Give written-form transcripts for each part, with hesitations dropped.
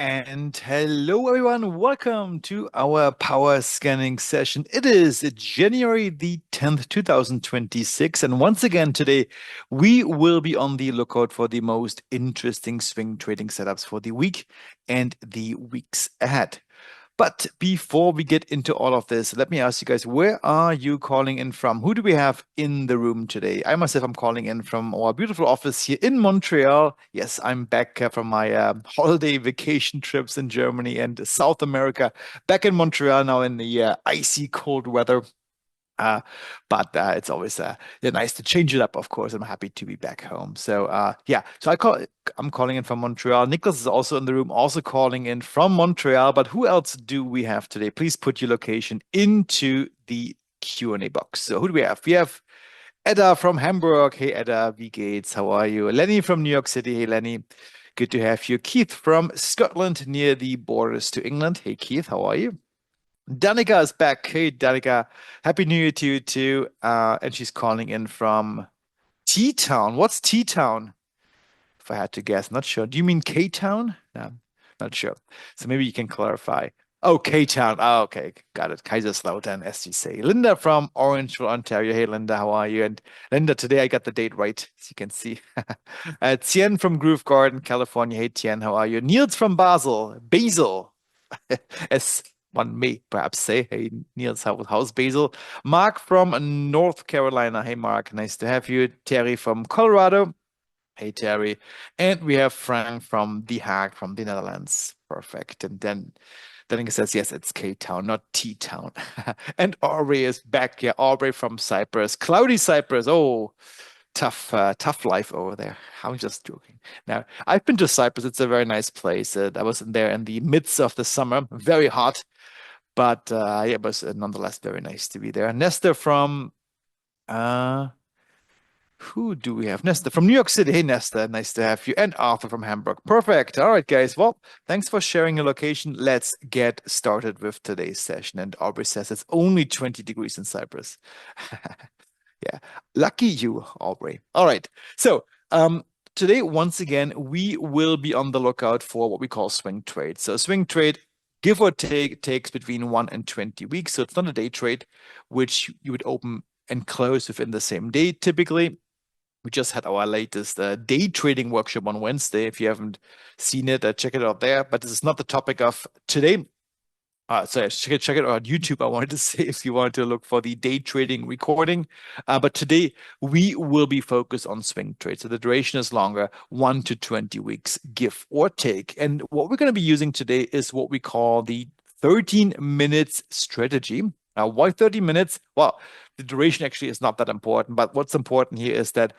And hello, everyone. Welcome to our power scanning session. It is January the 10th, 2026. And once again, today we will be on the lookout for the most interesting swing trading setups for the week and the weeks ahead. But before we get into all of this, let me ask you guys, where are you calling in from? Who do we have in the room today? I myself am calling in from our beautiful office here in Montreal. Yes, I'm back from my holiday vacation trips in Germany and South America. Back in Montreal now in the icy cold weather. Uh, but it's always nice to change it up, of course. I'm happy to be back home. I'm calling in from Montreal. Nicholas is also in the room, also calling in from Montreal. But who else do we have today? Please put your location into the Q&A box. So who do we have? We have Edda from Hamburg. Hey, Edda, wie geht's? How are you? Lenny from New York City. Hey, Lenny. Good to have you. Keith from Scotland, near the borders to England. Hey, Keith, how are you? Danica is back. Hey, Danica. Happy New Year to you too. And she's calling in from T-Town. What's T-Town? If I had to guess, not sure. Do you mean K-Town? No, not sure. So maybe you can clarify. Oh, K-Town. Oh, okay. Got it. Kaiserslautern, as you say. Linda from Orangeville, Ontario. Hey, Linda, how are you? And Linda, today I got the date right, as you can see. Tien from Groove Garden, California. Hey, Tien, how are you? Niels from Basel, as one may perhaps say. Hey, Niels, how's Basil? Mark from North Carolina. Hey, Mark, nice to have you. Terry from Colorado. Hey, Terry. And we have Frank from The Hague, from the Netherlands. Perfect. And then he says, yes, it's K-Town, not T-Town. And Aubrey is back. Yeah, Aubrey from Cyprus. Cloudy Cyprus. Oh, tough life over there. I'm just joking. Now, I've been to Cyprus. It's a very nice place. I was in there in the midst of the summer, very hot, but yeah, it was nonetheless very nice to be there. Nestor from uh, who do we have? Nesta from New York City. Hey, Nesta, nice to have you. And Arthur from Hamburg. Perfect. All right, guys. Well, thanks for sharing your location. Let's get started with today's session. And Aubrey says it's only 20 degrees in Cyprus. Yeah, lucky you, Aubrey. All right. So, today, once again, we will be on the lookout for what we call swing trade. So, swing trade, give or take, takes between 1 and 20 weeks. So, it's not a day trade, which you would open and close within the same day typically. We just had our latest day trading workshop on Wednesday. If you haven't seen it, check it out there. But this is not the topic of today. Sorry, check it out on YouTube. I wanted to say if you wanted to look for the day trading recording. But today we will be focused on swing trade. So the duration is longer, 1 to 20 weeks, give or take. And what we're going to be using today is what we call the 13 minutes strategy. Now, why 30 minutes? Well, the duration actually is not that important, but what's important here is that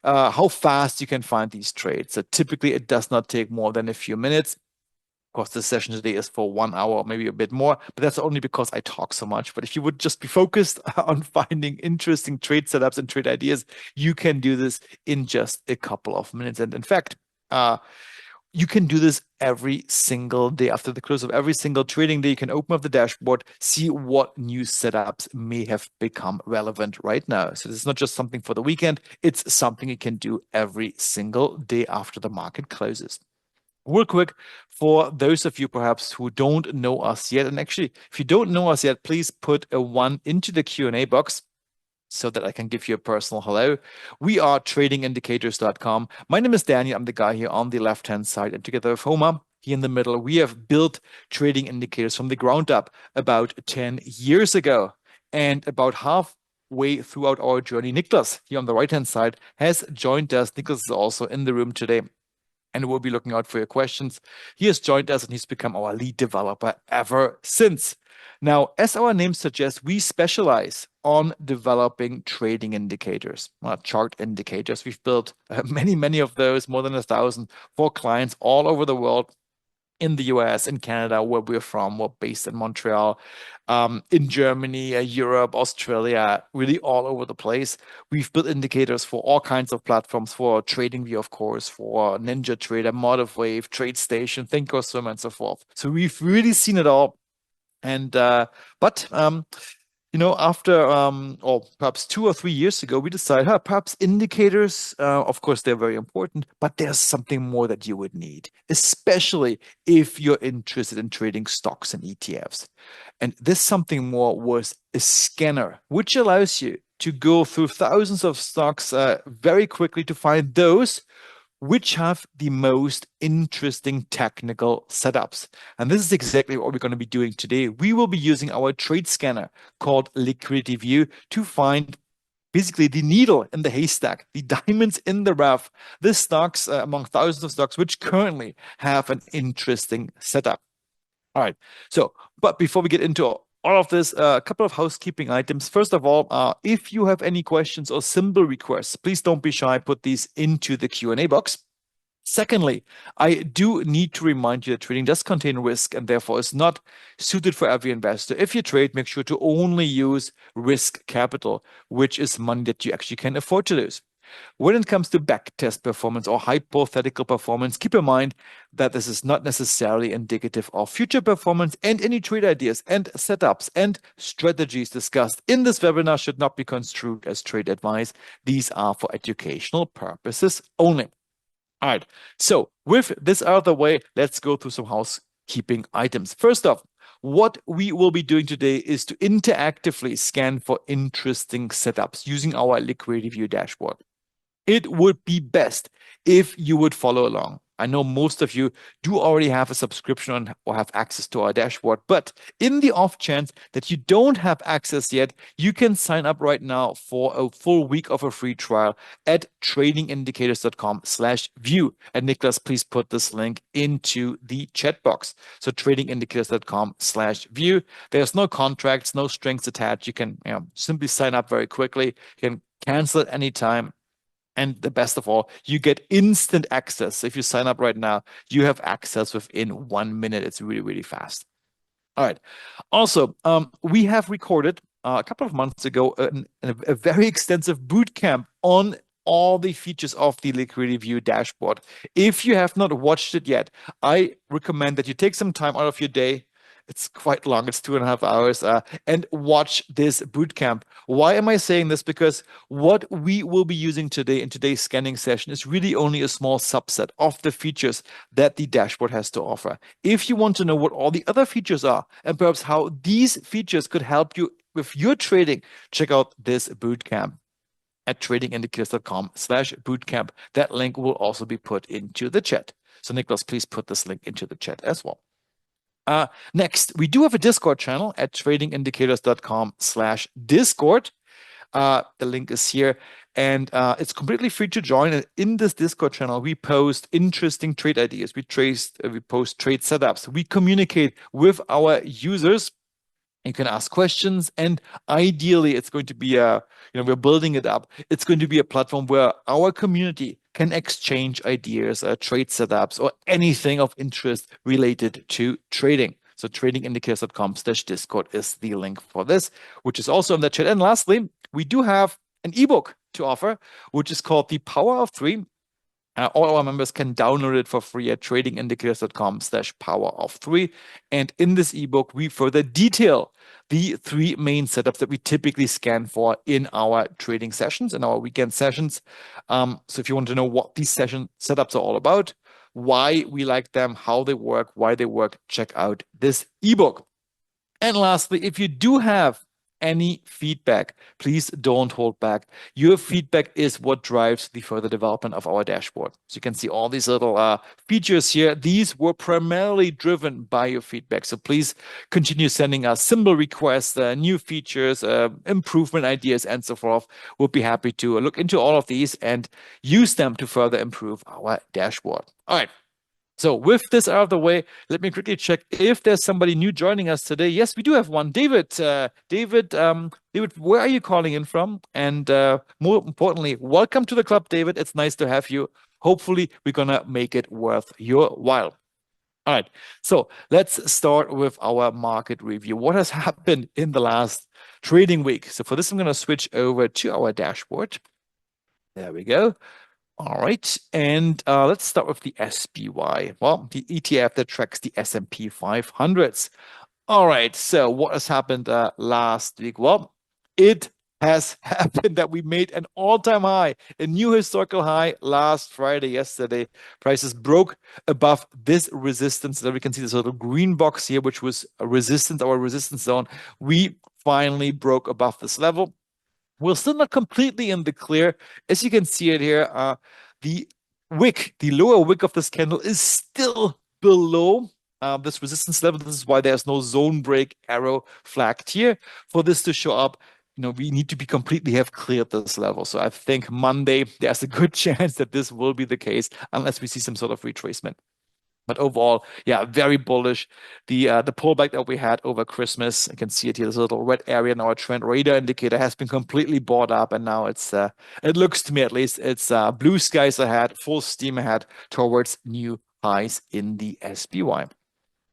how fast you can find these trades. So typically it does not take more than a few minutes. Of course, this session today is for 1 hour, maybe a bit more, but that's only because I talk so much. But if you would just be focused on finding interesting trade setups and trade ideas, you can do this in just a couple of minutes. And in fact, you can do this every single day. After the close of every single trading day, you can open up the dashboard, see what new setups may have become relevant right now. So this is not just something for the weekend, it's something you can do every single day after the market closes. Real quick, for those of you perhaps who don't know us yet, and actually, if you don't know us yet, please put a 1 into the Q&A box so that I can give you a personal hello. We are tradingindicators.com. My name is Daniel. I'm the guy here on the left-hand side. And together with Homa, here in the middle, we have built trading indicators from the ground up about 10 years ago. And about halfway throughout our journey, Niklas, here on the right-hand side, has joined us. Niklas is also in the room today, and we'll be looking out for your questions. He has joined us and he's become our lead developer ever since. Now, as our name suggests, we specialize on developing trading indicators, chart indicators. We've built many of those, more than 1,000, for clients all over the world. In the US, in Canada, where we're from, we're based in Montreal, in Germany, Europe, Australia, really all over the place. We've built indicators for all kinds of platforms, for TradingView, of course, for NinjaTrader, Wave, TradeStation, Thinkorswim, and so forth. So we've really seen it all. And but After or perhaps 2 or 3 years ago, we decided, perhaps indicators, of course, they're very important, but there's something more that you would need, especially if you're interested in trading stocks and ETFs. And this something more was a scanner, which allows you to go through thousands of stocks very quickly to find those which have the most interesting technical setups. And this is exactly what we're going to be doing today. We will be using our trade scanner called Liquidity View to find basically the needle in the haystack, the diamonds in the rough, the stocks among thousands of stocks which currently have an interesting setup. All right. But before we get into all of this, a couple of housekeeping items. First of all, if you have any questions or symbol requests, please don't be shy. Put these into the Q&A box. Secondly, I do need to remind you that trading does contain risk and therefore is not suited for every investor. If you trade, make sure to only use risk capital, which is money that you actually can afford to lose. When it comes to backtest performance or hypothetical performance, keep in mind that this is not necessarily indicative of future performance, and any trade ideas and setups and strategies discussed in this webinar should not be construed as trade advice. These are for educational purposes only. All right, so with this out of the way, let's go through some housekeeping items. First off, what we will be doing today is to interactively scan for interesting setups using our Liquidity View dashboard. It would be best if you would follow along. I know most of you do already have a subscription on, or have access to our dashboard, but in the off chance that you don't have access yet, you can sign up right now for a full week of a free trial at tradingindicators.com/view. And Niklas, please put this link into the chat box. So tradingindicators.com/view. There's no contracts, no strings attached. You can simply sign up very quickly. You can cancel at any time. And the best of all, you get instant access. If you sign up right now, you have access within 1 minute. It's really, really fast. All right. Also, we have recorded a couple of months ago a very extensive boot camp on all the features of the Liquidity View dashboard. If you have not watched it yet, I recommend that you take some time out of your day. It's quite long, it's 2.5 hours, and watch this bootcamp. Why am I saying this? Because what we will be using today in today's scanning session is really only a small subset of the features that the dashboard has to offer. If you want to know what all the other features are and perhaps how these features could help you with your trading, check out this bootcamp at tradingindicators.com/bootcamp. That link will also be put into the chat. So Niklas, please put this link into the chat as well. Next, we do have a Discord channel at tradingindicators.com/Discord. The link is here, and it's completely free to join. And in this Discord channel, we post interesting trade ideas. We post trade setups. We communicate with our users. You can ask questions, and ideally, it's going to be we're building it up. It's going to be a platform where our community can exchange ideas, trade setups, or anything of interest related to trading. So tradingindicators.com/Discord is the link for this, which is also in the chat. And lastly, we do have an ebook to offer, which is called The Power of Three. All our members can download it for free at tradingindicators.com/power-of-3. And in this ebook, we further detail the 3 main setups that we typically scan for in our trading sessions, in our weekend sessions. So if you want to know what these session setups are all about, why we like them, how they work, why they work, check out this ebook. And lastly, if you do have any feedback, please don't hold back. Your feedback is what drives the further development of our dashboard. So you can see all these little features here. These were primarily driven by your feedback. So please continue sending us symbol requests, new features, improvement ideas, and so forth. We'll be happy to look into all of these and use them to further improve our dashboard. All right. So with this out of the way, let me quickly check if there's somebody new joining us today. Yes, we do have one. David, David, where are you calling in from? And more importantly, welcome to the club, David. It's nice to have you. Hopefully, we're going to make it worth your while. All right, so let's start with our market review. What has happened in the last trading week? So for this, I'm going to switch over to our dashboard. There we go. All right, and let's start with the SPY. Well, the ETF that tracks the S&P 500s. All right. So what has happened last week? Well, it has happened that we made an all-time high, a new historical high last Friday, yesterday. Prices broke above this resistance. There we can see this little green box here, which was a resistance, our resistance zone. We finally broke above this level. We're still not completely in the clear. As you can see it here, the wick, the lower wick of this candle is still below this resistance level. This is why there's no zone break arrow flagged here. For this to show up, we need to be completely have cleared this level. So I think Monday, there's a good chance that this will be the case unless we see some sort of retracement. But overall, yeah, very bullish. The pullback that we had over Christmas, I can see it here. There's a little red area in our trend radar indicator has been completely bought up, and now it looks to me at least it's blue skies ahead, full steam ahead towards new highs in the SPY.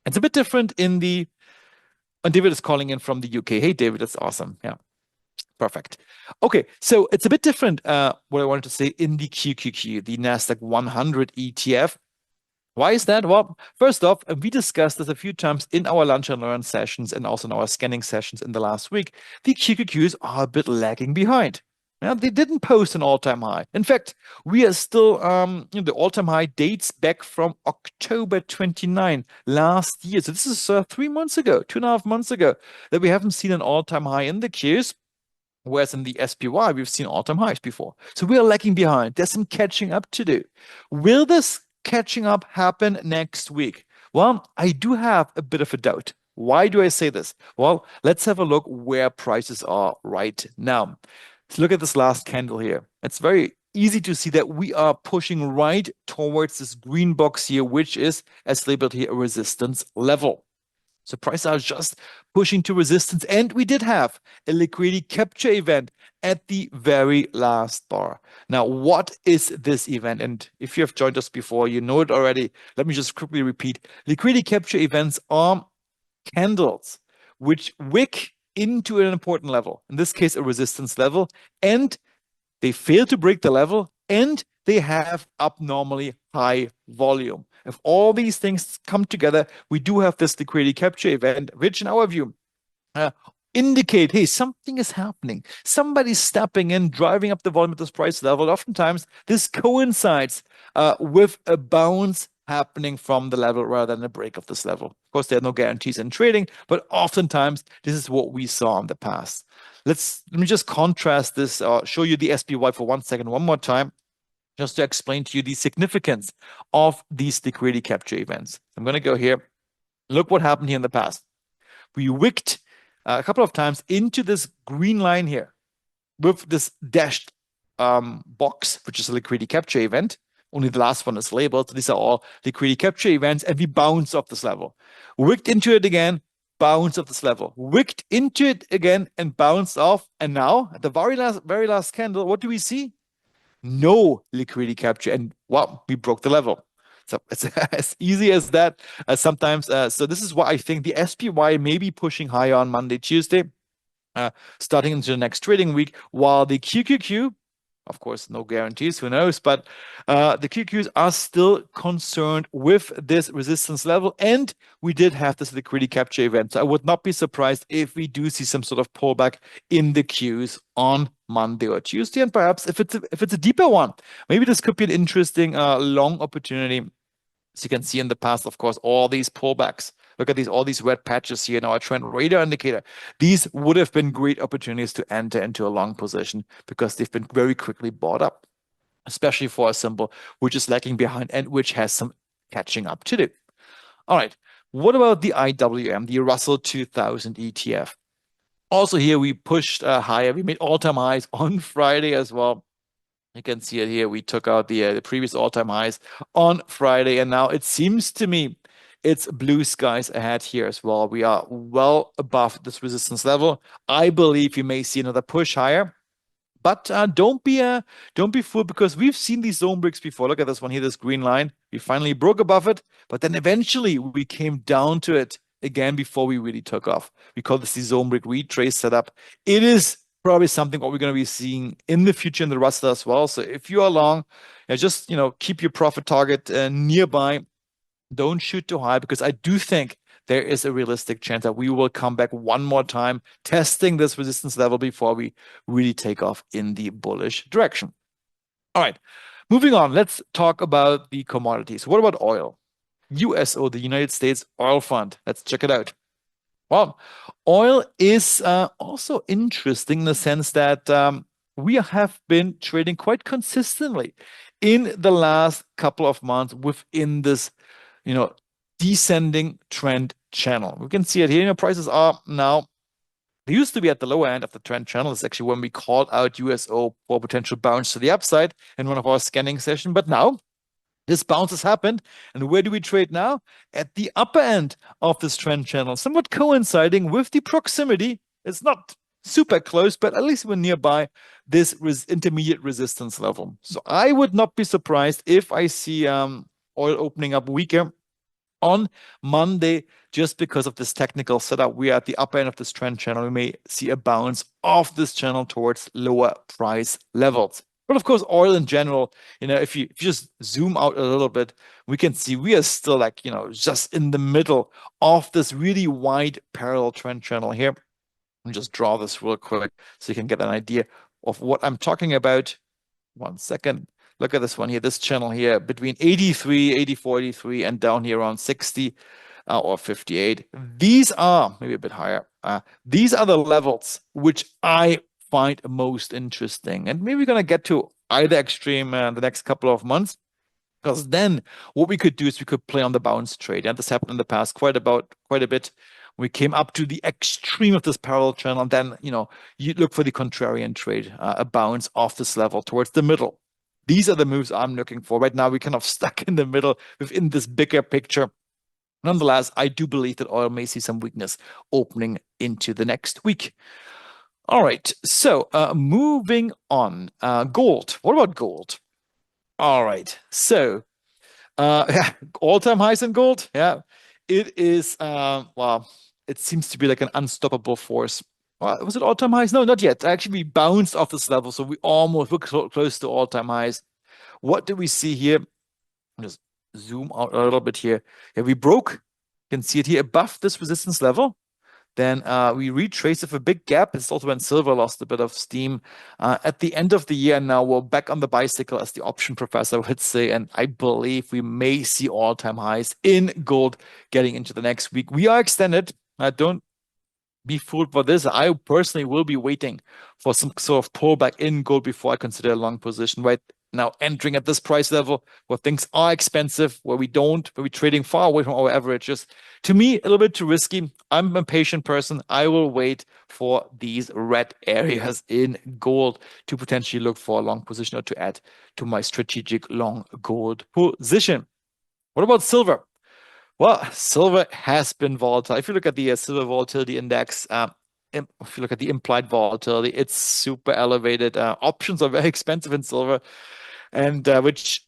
It's a bit different and David is calling in from the UK. Hey, David, that's awesome. Yeah, perfect. Okay, so it's a bit different. What I wanted to say in the QQQ, the Nasdaq 100 ETF. Why is that? Well, first off, we discussed this a few times in our lunch and learn sessions and also in our scanning sessions in the last week. The QQQs are a bit lagging behind. Now, they didn't post an all-time high. In fact, we are still, the all-time high dates back from October 29 last year. So this is 3 months ago, 2.5 months ago, that we haven't seen an all-time high in the Qs. Whereas in the SPY, we've seen all-time highs before. So we are lagging behind. There's some catching up to do. Will this catching up happen next week? Well, I do have a bit of a doubt. Why do I say this? Well, let's have a look where prices are right now. Let's look at this last candle here. It's very easy to see that we are pushing right towards this green box here, which is, as labeled here, a resistance level. So prices are just pushing to resistance. And we did have a liquidity capture event at the very last bar. Now, what is this event? And if you have joined us before, you know it already. Let me just quickly repeat. Liquidity capture events are candles which wick into an important level, in this case, a resistance level, and they fail to break the level, and they have abnormally high volume. If all these things come together, we do have this liquidity capture event, which in our view uh, indicate, hey, something is happening. Somebody's stepping in, driving up the volume at this price level. Oftentimes, this coincides with a bounce happening from the level rather than a break of this level. Of course, there are no guarantees in trading, but oftentimes this is what we saw in the past. Let me just contrast this, show you the SPY for 1 second, one more time, just to explain to you the significance of these liquidity capture events. I'm going to go here. Look what happened here in the past. We wicked a couple of times into this green line here with this dashed box, which is a liquidity capture event. Only the last one is labeled. These are all liquidity capture events, and we bounce off this level. Wicked into it again, bounce off this level. Wicked into it again and bounced off. And now, at the very last candle, what do we see? No liquidity capture, and wow, we broke the level. So it's as easy as that. Sometimes, so this is why I think the SPY may be pushing higher on Monday, Tuesday, starting into the next trading week, while the QQQ, of course, no guarantees, who knows, but the QQs are still concerned with this resistance level, and we did have this liquidity capture event. So I would not be surprised if we do see some sort of pullback in the Qs on Monday or Tuesday, and perhaps if it's a deeper one, maybe this could be an interesting long opportunity. As you can see in the past, of course, all these pullbacks. Look at all these red patches here in our trend radar indicator. These would have been great opportunities to enter into a long position because they've been very quickly bought up, especially for a symbol which is lagging behind and which has some catching up to do. All right. What about the IWM, the Russell 2000 ETF? Also here, we pushed higher. We made all-time highs on Friday as well. You can see it here. We took out the previous all-time highs on Friday, and now it seems to me it's blue skies ahead here as well. We are well above this resistance level. I believe you may see another push higher, but don't be fooled because we've seen these zone breaks before. Look at this one here, this green line. We finally broke above it, but then eventually we came down to it again before we really took off. We call this the zone break retrace setup. It is probably something what we're going to be seeing in the future in the Russell as well. So if you are long, just keep your profit target nearby. Don't shoot too high because I do think there is a realistic chance that we will come back one more time, testing this resistance level before we really take off in the bullish direction. All right, moving on. Let's talk about the commodities. What about oil? USO, the United States Oil Fund. Let's check it out. Well, oil is also interesting in the sense that we have been trading quite consistently in the last couple of months within this, descending trend channel. We can see it here. Prices are now, they used to be at the lower end of the trend channel. It's actually when we called out USO for potential bounce to the upside in one of our scanning sessions. But now this bounce has happened. And where do we trade now? At the upper end of this trend channel, somewhat coinciding with the proximity. It's not super close, but at least we're nearby this intermediate resistance level. So I would not be surprised if I see oil opening up weaker on Monday, just because of this technical setup. We are at the upper end of this trend channel. We may see a bounce off this channel towards lower price levels. But of course, oil in general, if you just zoom out a little bit, we can see we are still like, just in the middle of this really wide parallel trend channel here. Let me just draw this real quick so you can get an idea of what I'm talking about. 1 second. Look at this one here, this channel here between 83, 84, 83, and down here around 60 or 58. These are maybe a bit higher. These are the levels which I find most interesting. And maybe we're going to get to either extreme in the next couple of months. Because then what we could do is we could play on the bounce trade. And this happened in the past quite a bit. We came up to the extreme of this parallel channel. And then, you look for the contrarian trade, a bounce off this level towards the middle. These are the moves I'm looking for. Right now, we're kind of stuck in the middle within this bigger picture. Nonetheless, I do believe that oil may see some weakness opening into the next week. All right, so moving on. Gold. What about gold? All right, so all-time highs in gold. Yeah, it is, well, it seems to be like an unstoppable force. Was it all-time highs? No, not yet. Actually, we bounced off this level, so we're close to all-time highs. What do we see here? Just zoom out a little bit here. Yeah, we broke. You can see it here above this resistance level. Then we retraced with a big gap. It's also when silver lost a bit of steam at the end of the year. Now we're back on the bicycle, as the option professor would say. And I believe we may see all-time highs in gold getting into the next week. We are extended. Don't be fooled by this. I personally will be waiting for some sort of pullback in gold before I consider a long position. Right now, entering at this price level where things are expensive, where we're trading far away from our averages. To me, a little bit too risky. I'm a patient person. I will wait for these red areas in gold to potentially look for a long position or to add to my strategic long gold position. What about silver? Well, silver has been volatile. If you look at the silver volatility index, if you look at the implied volatility, it's super elevated. Options are very expensive in silver, and which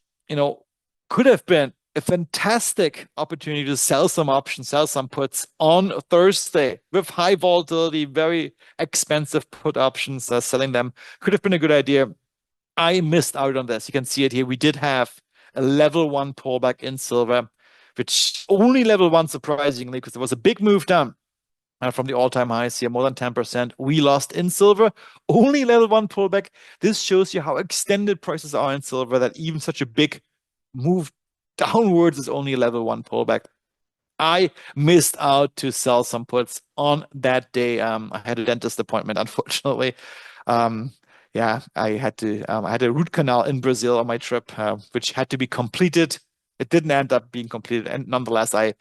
could have been a fantastic opportunity to sell some options, sell some puts on Thursday with high volatility, very expensive put options. Selling them could have been a good idea. I missed out on this. You can see it here. We did have a level 1 pullback in silver, which only level 1, surprisingly, because there was a big move down from the all-time highs here, more than 10%. We lost in silver, only level 1 pullback. This shows you how extended prices are in silver, that even such a big move downwards is only a level 1 pullback. I missed out to sell some puts on that day. I had a dentist appointment, unfortunately. Yeah, I had a root canal in Brazil on my trip, which had to be completed. It didn't end up being completed, and nonetheless, I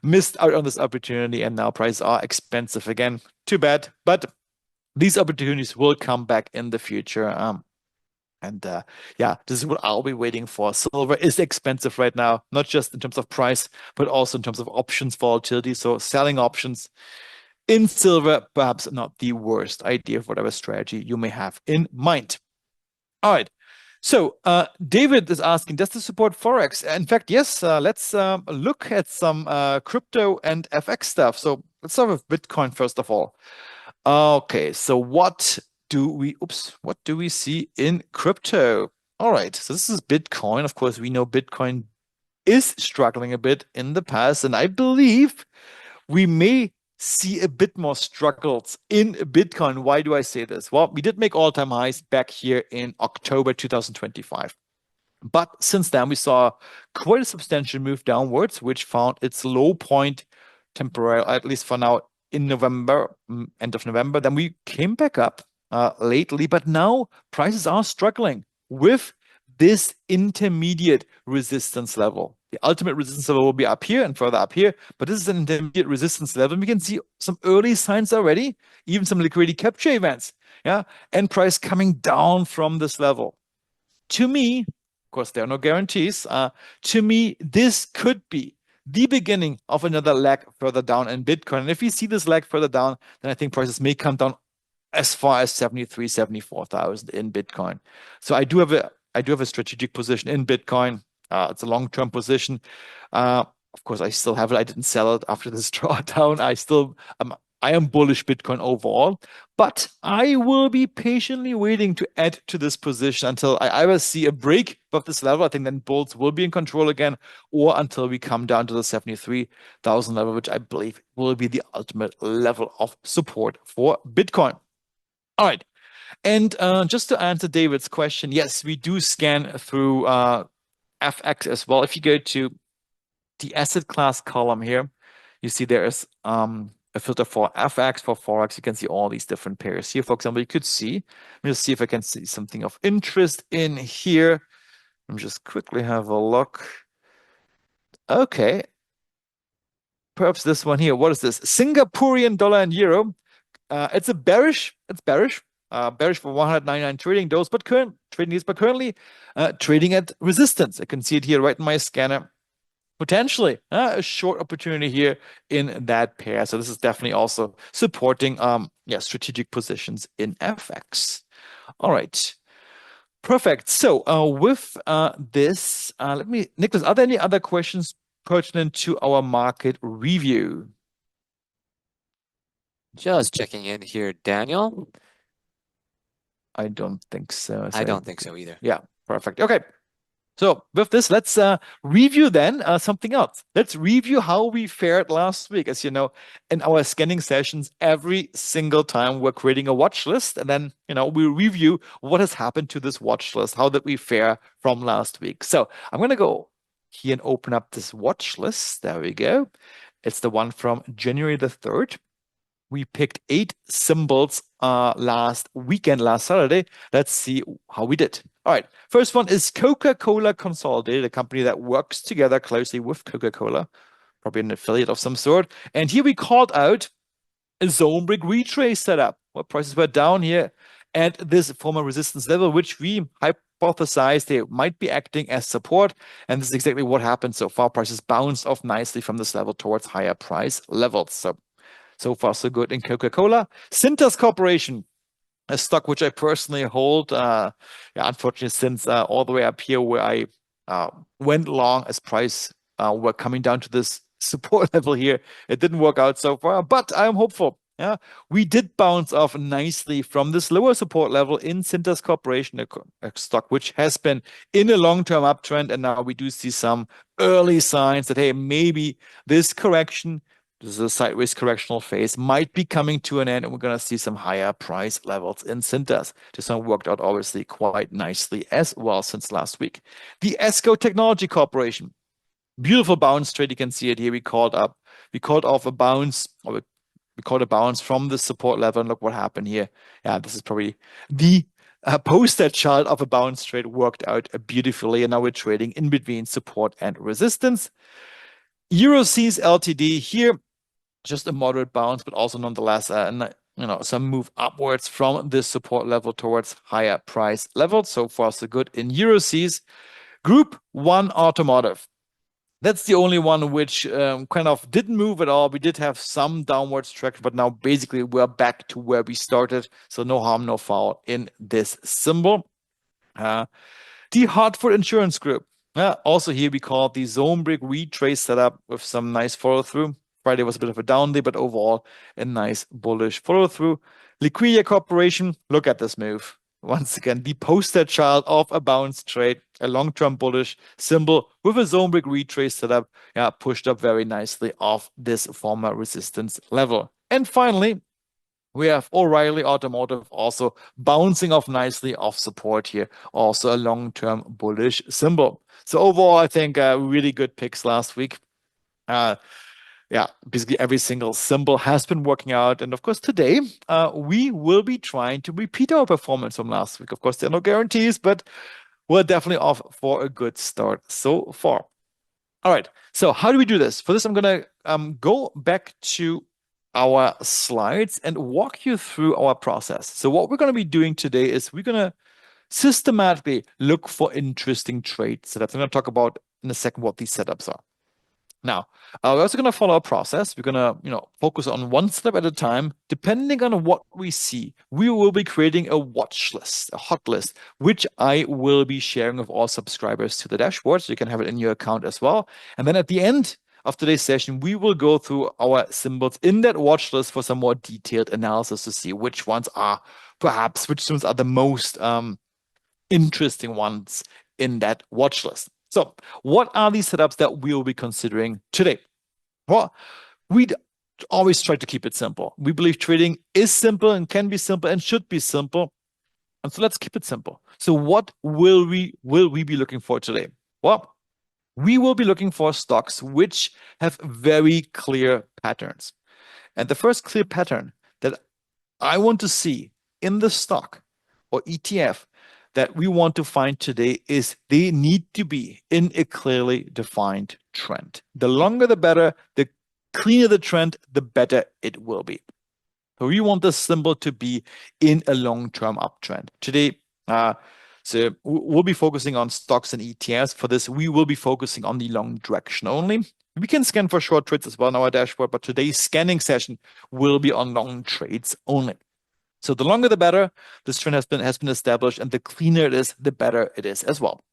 missed out on this opportunity, and now prices are expensive again. Too bad, but these opportunities will come back in the future. Yeah, this is what I'll be waiting for. Silver is expensive right now, not just in terms of price, but also in terms of options volatility. So selling options in silver, perhaps not the worst idea for whatever strategy you may have in mind. All right. So David is asking, does this support Forex? In fact, yes. Let's look at some crypto and FX stuff. So let's start with Bitcoin first of all. Okay, so what do we see in crypto? All right, so this is Bitcoin. Of course, we know Bitcoin is struggling a bit in the past, and I believe we may see a bit more struggles in Bitcoin. Why do I say this? Well, we did make all-time highs back here in October 2025. But since then, we saw quite a substantial move downwards, which found its low point temporarily, at least for now, in November, end of November. Then we came back up lately, but now prices are struggling with this intermediate resistance level. The ultimate resistance level will be up here and further up here, but this is an intermediate resistance level. We can see some early signs already, even some liquidity capture events, yeah, and price coming down from this level. To me, of course, there are no guarantees. To me, this could be the beginning of another leg further down in Bitcoin. And if we see this leg further down, then I think prices may come down as far as 73, 74,000 in Bitcoin. So I do have a strategic position in Bitcoin. It's a long-term position. Of course, I still have it. I didn't sell it after this drawdown. I am bullish Bitcoin overall, but I will be patiently waiting to add to this position until I either see a break above this level. I think then bulls will be in control again, or until we come down to the 73,000 level, which I believe will be the ultimate level of support for Bitcoin. All right. And just to answer David's question, yes, we do scan through FX as well. If you go to the asset class column here, you see there is a filter for FX, for Forex. You can see all these different pairs here. For example, you could see, let me just see if I can see something of interest in here. Let me just quickly have a look. Okay. Perhaps this one here. What is this? Singaporean dollar and euro. It's bearish for 199 trading those, but currently trading at resistance. I can see it here right in my scanner. Potentially a short opportunity here in that pair. So this is definitely also supporting strategic positions in FX. All right. Perfect. So with this, Nicholas, are there any other questions pertinent to our market review? Just checking in here, Daniel. I don't think so. I don't think so either. Yeah, perfect. Okay. So with this, let's review then something else. Let's review how we fared last week. As you know, in our scanning sessions, every single time we're creating a watch list, and then we review what has happened to this watch list. How did we fare from last week? So I'm going to go here and open up this watch list. There we go. It's the one from January the 3rd. We picked 8 symbols last Saturday. Let's see how we did. All right, first one is Coca-Cola Consolidated, a company that works together closely with Coca-Cola, probably an affiliate of some sort. And here we called out a zone break retrace setup, where prices were down here at this former resistance level, which we hypothesized they might be acting as support. And this is exactly what happened so far. Prices bounced off nicely from this level towards higher price levels. So far, so good in Coca-Cola. Cintas Corporation, a stock which I personally hold. Unfortunately, since all the way up here where I went long as price were coming down to this support level here, it didn't work out so far, but I'm hopeful. Yeah, we did bounce off nicely from this lower support level in Cintas Corporation, a stock which has been in a long-term uptrend, and now we do see some early signs that, hey, maybe this correction, this is a sideways correctional phase, might be coming to an end, and we're going to see some higher price levels in Cintas. This one worked out obviously quite nicely as well since last week. The ESCO Technology Corporation, beautiful bounce trade. You can see it here. We called off a bounce, or we called a bounce from the support level, and look what happened here. Yeah, this is probably the poster chart of a bounce trade. Worked out beautifully, and now we're trading in between support and resistance. Euroseas Ltd here, just a moderate bounce, but also nonetheless, some move upwards from this support level towards higher price levels. So far, so good in Euroseas. Group 1 Automotive. That's the only one which kind of didn't move at all. We did have some downwards traction, but now basically we're back to where we started. So no harm, no foul in this symbol. The Hartford Insurance Group. Also here we call it the zone break retrace setup with some nice follow through. Friday was a bit of a down day, but overall a nice bullish follow through. Liquidity Corporation, look at this move. once again, the poster child of a bounce trade, a long-term bullish symbol with a zone break retrace setup, pushed up very nicely off this former resistance level. And finally, we have O'Reilly Automotive also bouncing off nicely off support here, also a long-term bullish symbol. So overall, I think really good picks last week. Yeah, basically every single symbol has been working out. And of course, today we will be trying to repeat our performance from last week. Of course, there are no guarantees, but we're definitely off for a good start so far. All right, so how do we do this? For this, I'm going to go back to our slides and walk you through our process. So what we're going to be doing today is we're going to systematically look for interesting trade setups. I'm going to talk about in a second what these setups are. Now, we're also going to follow a process. We're going to, focus on one step at a time. Depending on what we see, we will be creating a watch list, a hot list, which I will be sharing with all subscribers to the dashboard, so you can have it in your account as well. And then at the end of today's session, we will go through our symbols in that watch list for some more detailed analysis to see which ones are the most interesting ones in that watch list. So, what are these setups that we'll be considering today? Well, we'd always try to keep it simple. We believe trading is simple and can be simple and should be simple. And so let's keep it simple. So what will we be looking for today? Well, we will be looking for stocks which have very clear patterns. And the first clear pattern that I want to see in the stock or ETF that we want to find today is they need to be in a clearly defined trend. The longer the better, the cleaner the trend, the better it will be. So we want the symbol to be in a long-term uptrend. Today, so we'll be focusing on stocks and ETFs. For this, we will be focusing on the long direction only. We can scan for short trades as well on our dashboard, but today's scanning session will be on long trades only. So the longer the better, this trend has been established, and the cleaner it is, the better it is as well.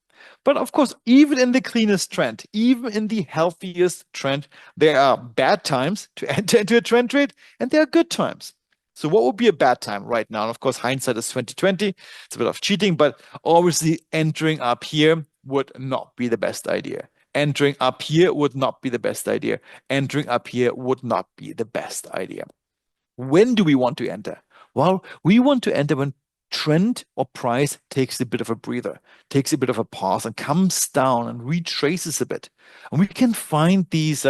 But of course, even in the cleanest trend, even in the healthiest trend, there are bad times to enter into a trend trade, and there are good times. So what would be a bad time right now? And of course, hindsight is 2020. It's a bit of cheating, but obviously entering up here would not be the best idea. Entering up here would not be the best idea. Entering up here would not be the best idea. When do we want to enter? Well, we want to enter when trend or price takes a bit of a breather, takes a bit of a pause and comes down and retraces a bit. And we can find these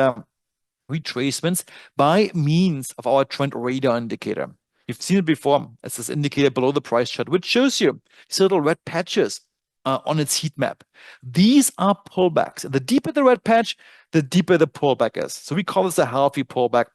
retracements by means of our trend radar indicator. You've seen it before. It's this indicator below the price chart, which shows you these little red patches on its heat map. These are pullbacks. The deeper the red patch, the deeper the pullback is. So we call this a healthy pullback.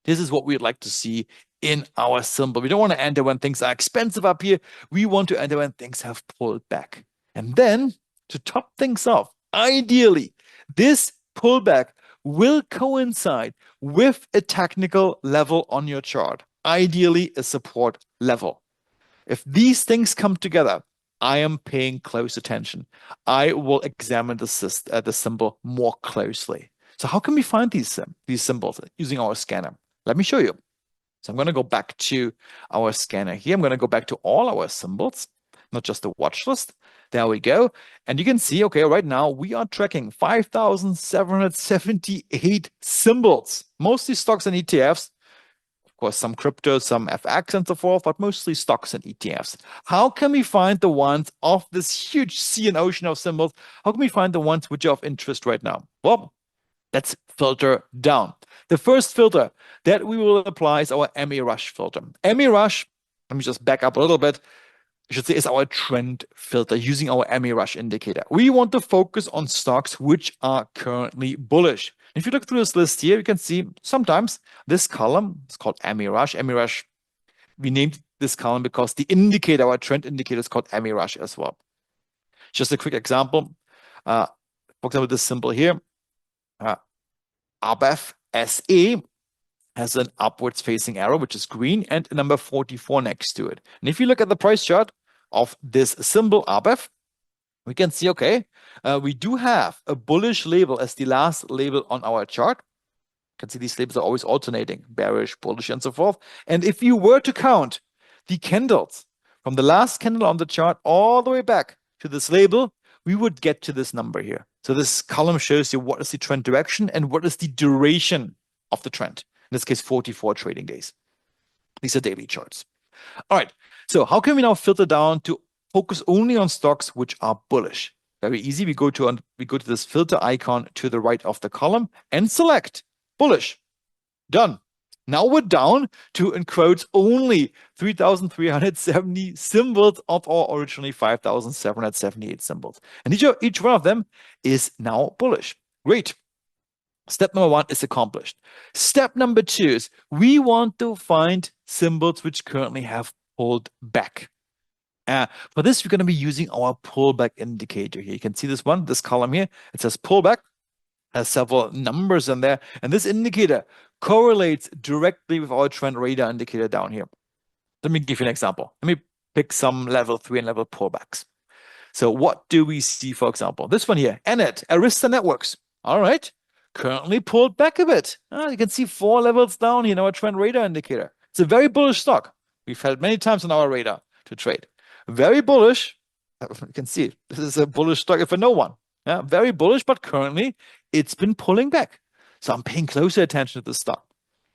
This is what we'd like to see in our symbol. We don't want to enter when things are expensive up here. We want to enter when things have pulled back. And then to top things off, ideally, this pullback will coincide with a technical level on your chart, ideally a support level. If these things come together, I am paying close attention. I will examine the symbol more closely. So how can we find these symbols using our scanner? Let me show you. So I'm going to go back to our scanner here. I'm going to go back to all our symbols, not just the watch list. There we go. And you can see, okay, right now we are tracking 5,778 symbols, mostly stocks and ETFs. Of course, some crypto, some FX and so forth, but mostly stocks and ETFs. How can we find the ones of this huge sea and ocean of symbols? How can we find the ones which are of interest right now? Well, let's filter down. The first filter that we will apply is our MA Rush filter. MA Rush, let me just back up a little bit, I should say is our trend filter using our MA Rush indicator. We want to focus on stocks which are currently bullish. If you look through this list here, you can see sometimes this column is called MA Rush. MA Rush, we named this column because the indicator, our trend indicator, is called MA Rush as well. Just a quick example. For example, this symbol here, ABEF SE has an upwards facing arrow, which is green, and a number 44 next to it. And if you look at the price chart of this symbol, ABEF, we can see, okay, we do have a bullish label as the last label on our chart. You can see these labels are always alternating, bearish, bullish, and so forth. And if you were to count the candles from the last candle on the chart all the way back to this label, we would get to this number here. So this column shows you what is the trend direction and what is the duration of the trend. In this case, 44 trading days. These are daily charts. All right. So how can we now filter down to focus only on stocks which are bullish? Very easy. We go to this filter icon to the right of the column and select bullish. Done. Now we're down to, in quotes, only 3,370 symbols of our originally 5,778 symbols. And each one of them is now bullish. Great. Step number 1 is accomplished. Step number 2 is we want to find symbols which currently have pulled back. For this, we're going to be using our pullback indicator here. You can see this column here. It says pullback, has several numbers in there. And this indicator correlates directly with our trend radar indicator down here. Let me give you an example. Let me pick some level 3 and level pullbacks. So what do we see, for example? This one here, Enet, Arista Networks. All right. Currently pulled back a bit. You can see 4 levels down here in our trend radar indicator. It's a very bullish stock. We've had many times on our radar to trade. Very bullish. You can see this is a bullish stock if I know one. Very bullish, but currently it's been pulling back. So I'm paying closer attention to the stock.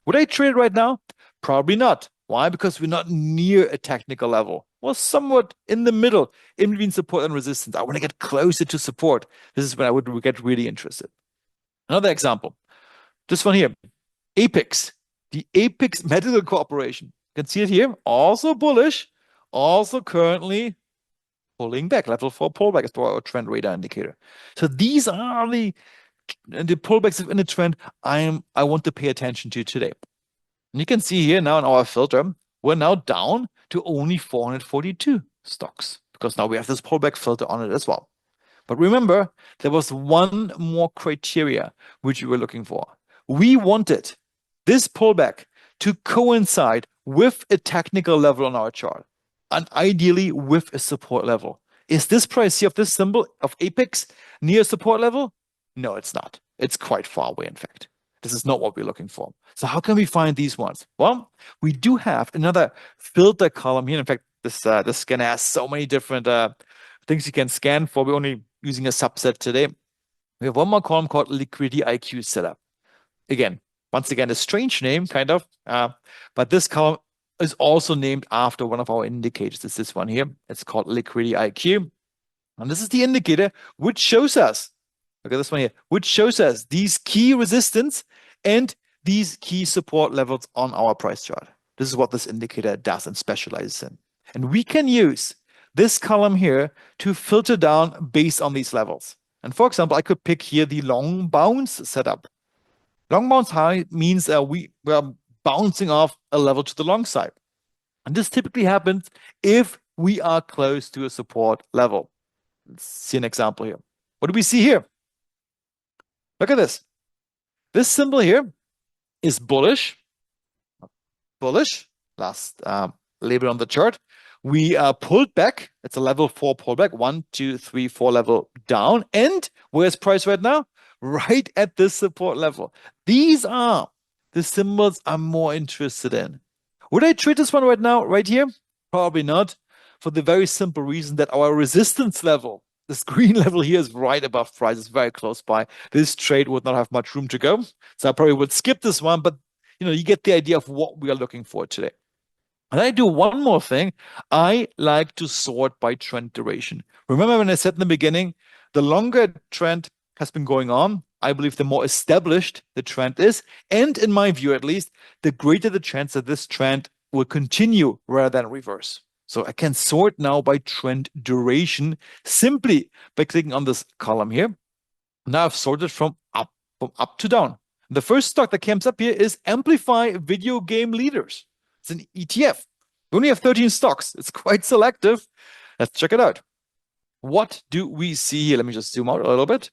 Would I trade right now? Probably not. Why? Because we're not near a technical level. We're somewhat in the middle, in between support and resistance. I want to get closer to support. This is when I would get really interested. Another example, this one here, Apex, the Apex Medical Corporation. You can see it here, also bullish, also currently pulling back, level 4 pullback is our trend radar indicator. So these are the pullbacks in the trend I want to pay attention to today. And you can see here now in our filter, we're now down to only 442 stocks because now we have this pullback filter on it as well. But remember, there was one more criteria which we were looking for. We wanted this pullback to coincide with a technical level on our chart, and ideally with a support level. Is this price here of this symbol of Apex near support level? No, it's not. It's quite far away, in fact. This is not what we're looking for. So how can we find these ones? Well, we do have another filter column here. In fact, this scanner has so many different things you can scan for. We're only using a subset today. We have one more column called Liquidity IQ Setup. Again, once again, a strange name, kind of. But this column is also named after one of our indicators. It's this one here. It's called Liquidity IQ. And this is the indicator which shows us, look at this one here, which shows us these key resistance and these key support levels on our price chart. This is what this indicator does and specializes in. And we can use this column here to filter down based on these levels. And for example, I could pick here the long bounce setup. Long bounce high means we are bouncing off a level to the long side. And this typically happens if we are close to a support level. Let's see an example here. What do we see here? Look at this. This symbol here is bullish. Bullish, last label on the chart. We pulled back. It's a level 4 pullback. 1, 2, 3, 4 level down. And where's price right now? Right at this support level. These are the symbols I'm more interested in. Would I trade this one right now, right here? Probably not, for the very simple reason that our resistance level, this green level here, is right above price. It's very close by. This trade would not have much room to go. So I probably would skip this one, but you get the idea of what we are looking for today. And I do one more thing. I like to sort by trend duration. Remember when I said in the beginning, the longer trend has been going on, I believe the more established the trend is. And in my view, at least, the greater the chance that this trend will continue rather than reverse. So I can sort now by trend duration simply by clicking on this column here. Now I've sorted from up to down. The first stock that comes up here is Amplify Video Game Leaders. It's an ETF. We only have 13 stocks. It's quite selective. Let's check it out. What do we see here? Let me just zoom out a little bit.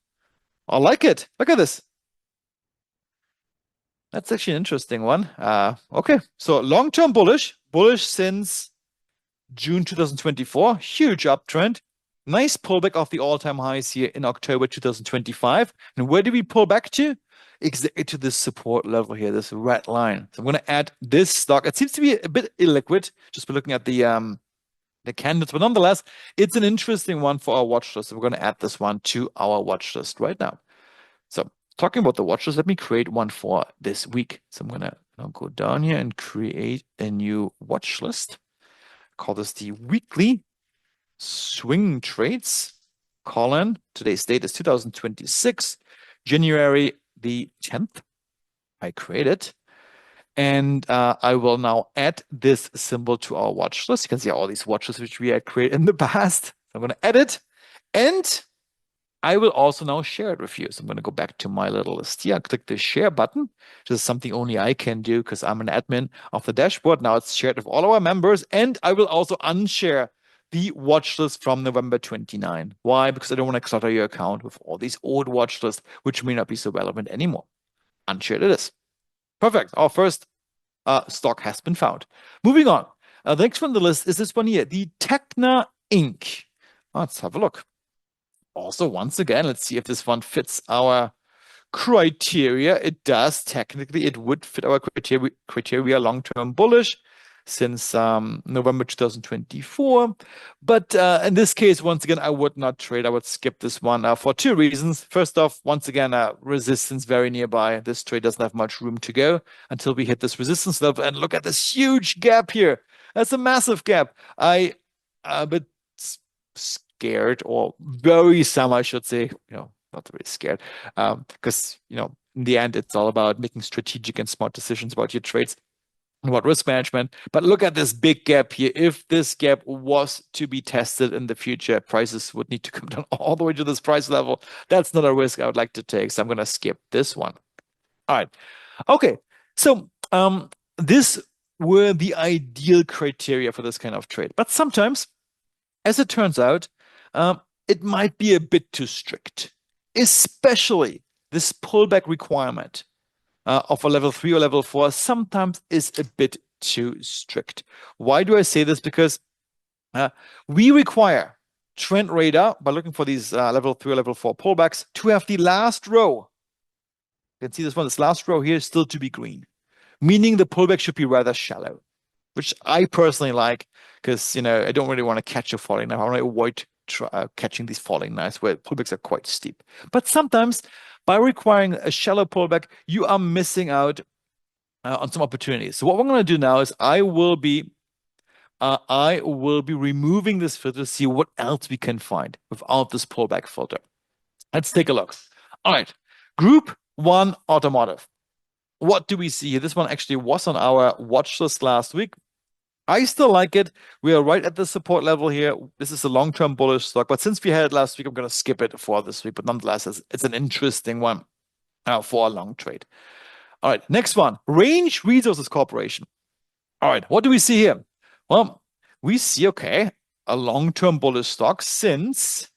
I like it. Look at this. That's actually an interesting one. Okay, so long-term bullish since June 2024. Huge uptrend. Nice pullback off the all-time highs here in October 2025. And where do we pull back to? Exactly to this support level here, this red line. So I'm going to add this stock. It seems to be a bit illiquid, just by looking at the the candidates. But nonetheless, it's an interesting one for our watch list. So we're going to add this one to our watch list right now. So talking about the watch list, let me create one for this week. So I'm going to go down here and create a new watch list. Call this the weekly swing trades. Today's date is 2026, January the 10th. I create it. And I will now add this symbol to our watch list. You can see all these watches which we had created in the past. I'm going to edit, and I will also now share it with you. So I'm going to go back to my little list here. Click the share button. This is something only I can do because I'm an admin of the dashboard. Now it's shared with all our members, and I will also unshare the watch list from November 29. Why? Because I don't want to clutter your account with all these old watch lists, which may not be so relevant anymore. Unshared it is. Perfect. Our first stock has been found. Moving on. The next one on the list is this one here, the Tecna Inc. Let's have a look. Also, once again, let's see if this one fits our criteria. It does. Technically, it would fit our criteria long-term bullish since November 2024. But in this case, once again, I would not trade. I would skip this one for two reasons. First off, once again, resistance very nearby. This trade doesn't have much room to go until we hit this resistance level. And look at this huge gap here. That's a massive gap. I'm a bit scared, or worrisome, I should say. Not really scared, because in the end, it's all about making strategic and smart decisions about your trades and about risk management. But look at this big gap here. If this gap was to be tested in the future, prices would need to come down all the way to this price level. That's not a risk I would like to take. So I'm going to skip this one. All right. Okay. So this were the ideal criteria for this kind of trade. But sometimes, as it turns out, it might be a bit too strict, especially this pullback requirement of a level 3 or level 4 sometimes is a bit too strict. Why do I say this? Because we require Trend Radar, by looking for these level 3 or level 4 pullbacks, to have the last row. You can see this last row here still to be green, meaning the pullback should be rather shallow, which I personally like because, I don't really want to catch a falling knife. I want to avoid catching these falling knives where pullbacks are quite steep. But sometimes by requiring a shallow pullback, you are missing out on some opportunities. So what we're going to do now is I will be removing this filter to see what else we can find without this pullback filter. Let's take a look. All right, Group 1 Automotive. What do we see here? This one actually was on our watch list last week. I still like it. We are right at the support level here. This is a long-term bullish stock, but since we had it last week, I'm going to skip it for this week. But nonetheless, it's an interesting one for a long trade. All right, next one, Range Resources Corporation. All right, what do we see here? Well, we see, okay, a long-term bullish stock since,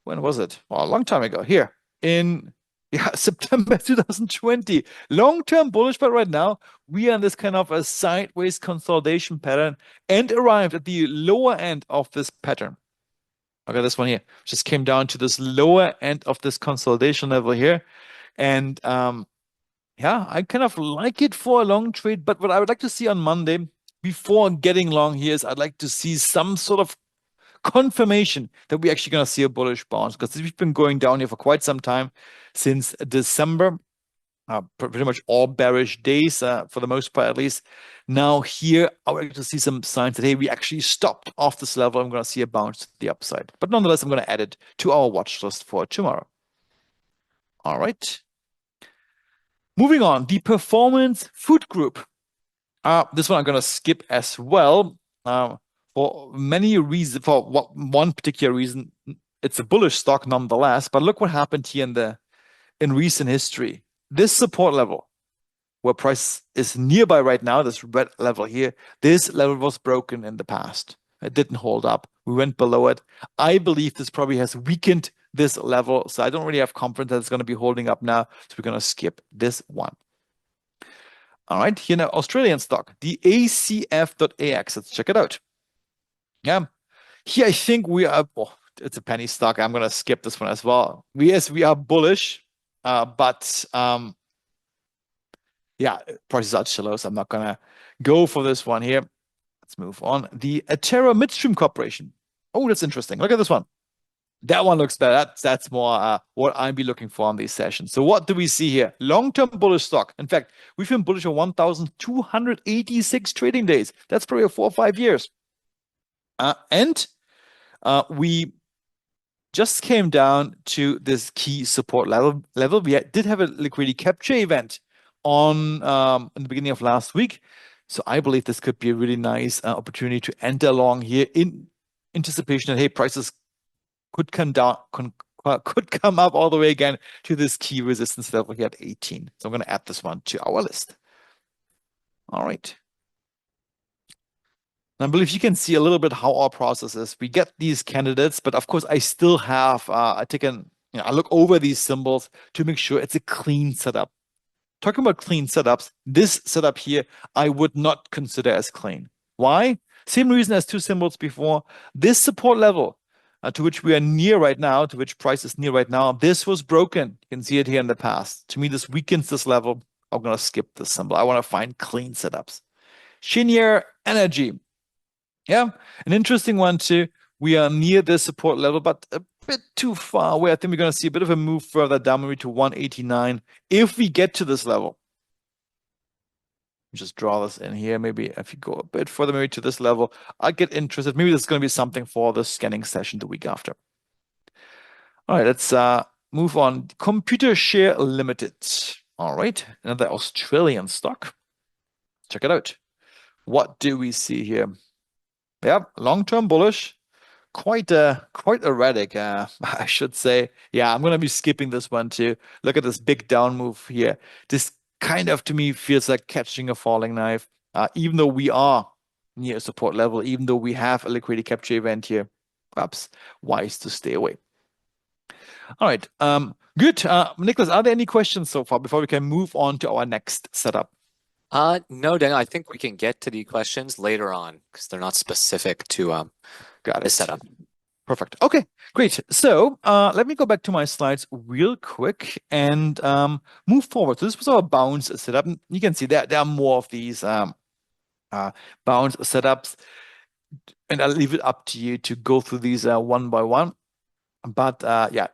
when was it? Well, a long time ago, here in September 2020. Long-term bullish, but right now we are in this kind of a sideways consolidation pattern and arrived at the lower end of this pattern. Okay, this one here just came down to this lower end of this consolidation level here. And yeah, I kind of like it for a long trade, but what I would like to see on Monday before getting long here is I'd like to see some sort of confirmation that we're actually going to see a bullish bounce, because we've been going down here for quite some time since December. Pretty much all bearish days, for the most part at least. Now here, I would like to see some signs that, hey, we actually stopped off this level. I'm going to see a bounce to the upside. But nonetheless, I'm going to add it to our watch list for tomorrow. All right. Moving on, the Performance Food Group. This one I'm going to skip as well. For many reasons, for one particular reason, it's a bullish stock nonetheless. But look what happened here in recent history. This support level, where price is nearby right now, this red level here, this level was broken in the past. It didn't hold up. We went below it. I believe this probably has weakened this level, so I don't really have confidence that it's going to be holding up now. So we're going to skip this one. All right, here now, Australian stock, the ACF.AX. Let's check it out. Yeah, here I think we are, it's a penny stock. I'm going to skip this one as well. Yes, we are bullish, but yeah, prices are too low, so I'm not going to go for this one here. Let's move on. The Atera Midstream Corporation. Oh, that's interesting. Look at this one. That one looks better. That's more what I'd be looking for on these sessions. So what do we see here? Long-term bullish stock. In fact, we've been bullish on 1,286 trading days. That's probably 4 or 5 years. And we just came down to this key support level. We did have a liquidity capture event on in the beginning of last week. So I believe this could be a really nice opportunity to enter along here in anticipation that, hey, prices could come down, could come up all the way again to this key resistance level here at 18. So I'm going to add this one to our list. All right. And I believe you can see a little bit how our process is. We get these candidates, but of course I still have, I look over these symbols to make sure it's a clean setup. Talking about clean setups, this setup here, I would not consider as clean. Why? Same reason as 2 symbols before. This support level, to which we are near right now, to which price is near right now, this was broken. You can see it here in the past. To me, this weakens this level. I'm going to skip this symbol. I want to find clean setups. Cheniere Energy. Yeah, an interesting one too. We are near the support level, but a bit too far away. I think we're going to see a bit of a move further down, maybe to 189. If we get to this level, just draw this in here. Maybe if you go a bit further, maybe to this level, I get interested. Maybe this is going to be something for the scanning session the week after. All right, let's move on. Computershare Limited. All right, another Australian stock. Check it out. What do we see here? Yeah, long-term bullish. Quite erratic, I should say. Yeah, I'm gonna be skipping this one too. Look at this big down move here. This kind of, to me, feels like catching a falling knife. Even though we are near support level, even though we have a liquidity capture event here, perhaps wise to stay away. All right, good. Nicholas, are there any questions so far before we can move on to our next setup? No, Daniel, I think we can get to the questions later on because they're not specific to Got the it. setup. Perfect. Okay, great. So let me go back to my slides real quick and move forward. So this was our bounce setup. You can see that there are more of these bounce setups, and I'll leave it up to you to go through these one by one. But yeah,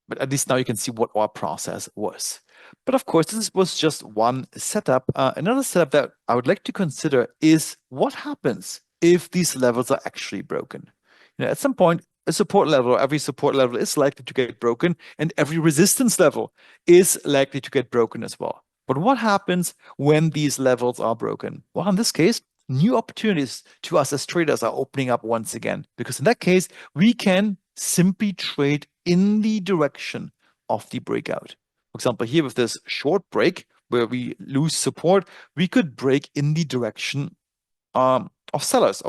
but at least now you can see what our process was. But of course, this was just one setup. Another setup that I would like to consider is what happens if these levels are actually broken. At some point, a support level, every support level is likely to get broken, and every resistance level is likely to get broken as well. But what happens when these levels are broken? Well, in this case, new opportunities to us as traders are opening up once again, because in that case, we can simply trade in the direction of the breakout. For example, here with this short break where we lose support, we could break in the direction of sellers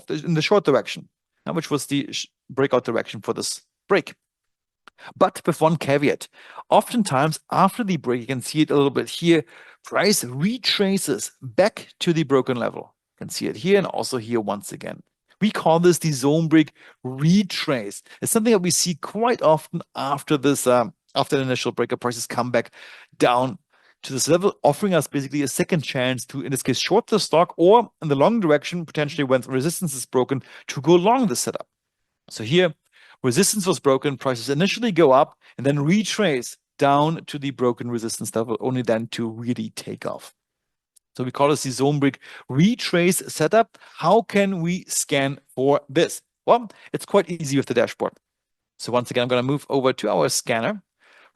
in the short direction, which was the breakout direction for this break. But with one caveat, oftentimes after the break, you can see it a little bit here, price retraces back to the broken level. You can see it here and also here once again. We call this the zone break retrace. It's something that we see quite often after this, after the initial breakup, prices come back down to this level, offering us basically a second chance to, in this case, short the stock, or in the long direction, potentially when resistance is broken, to go long the setup. So here, resistance was broken, prices initially go up and then retrace down to the broken resistance level, only then to really take off. So we call this the zone break retrace setup. How can we scan for this? Well, it's quite easy with the dashboard. So once again, I'm going to move over to our scanner,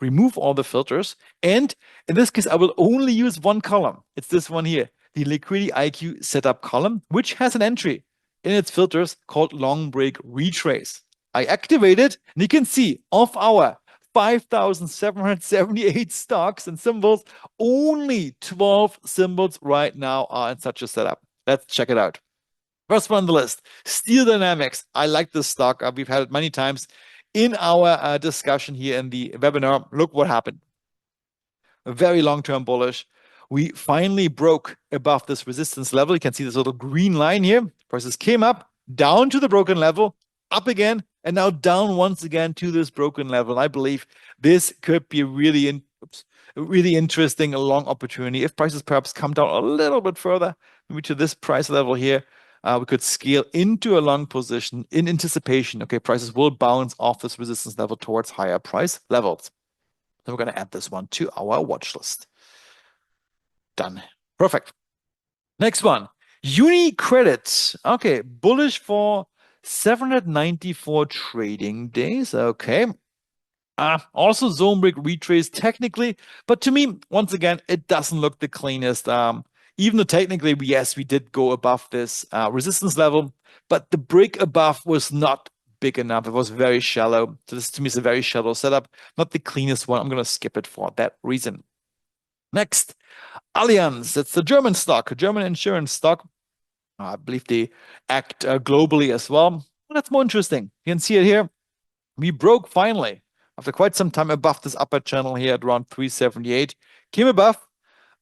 remove all the filters, and in this case, I will only use one column. It's this one here, the Liquidity IQ setup column, which has an entry in its filters called long break retrace. I activate it, and you can see of our 5,778 stocks and symbols, only 12 symbols right now are in such a setup. Let's check it out. First one on the list, Steel Dynamics. I like this stock. We've had it many times in our discussion here in the webinar. Look what happened. A very long-term bullish. We finally broke above this resistance level. You can see this little green line here. Prices came up, down to the broken level, up again, and now down once again to this broken level. I believe this could be a really interesting long opportunity if prices perhaps come down a little bit further, maybe to this price level here. we could scale into a long position in anticipation. Okay, prices will bounce off this resistance level towards higher price levels. So we're going to add this one to our watch list. Done. Perfect. Next one. UniCredit. Okay, bullish for 794 trading days. Okay. Also zone break retrace technically, but to me, once again, it doesn't look the cleanest. Even though technically, yes, we did go above this resistance level, but the break above was not big enough. It was very shallow. So this to me is a very shallow setup, not the cleanest one. I'm going to skip it for that reason. Next, Allianz. It's the German stock, a German insurance stock. I believe they act globally as well. That's more interesting. You can see it here. We broke finally after quite some time above this upper channel here at around 378. Came above,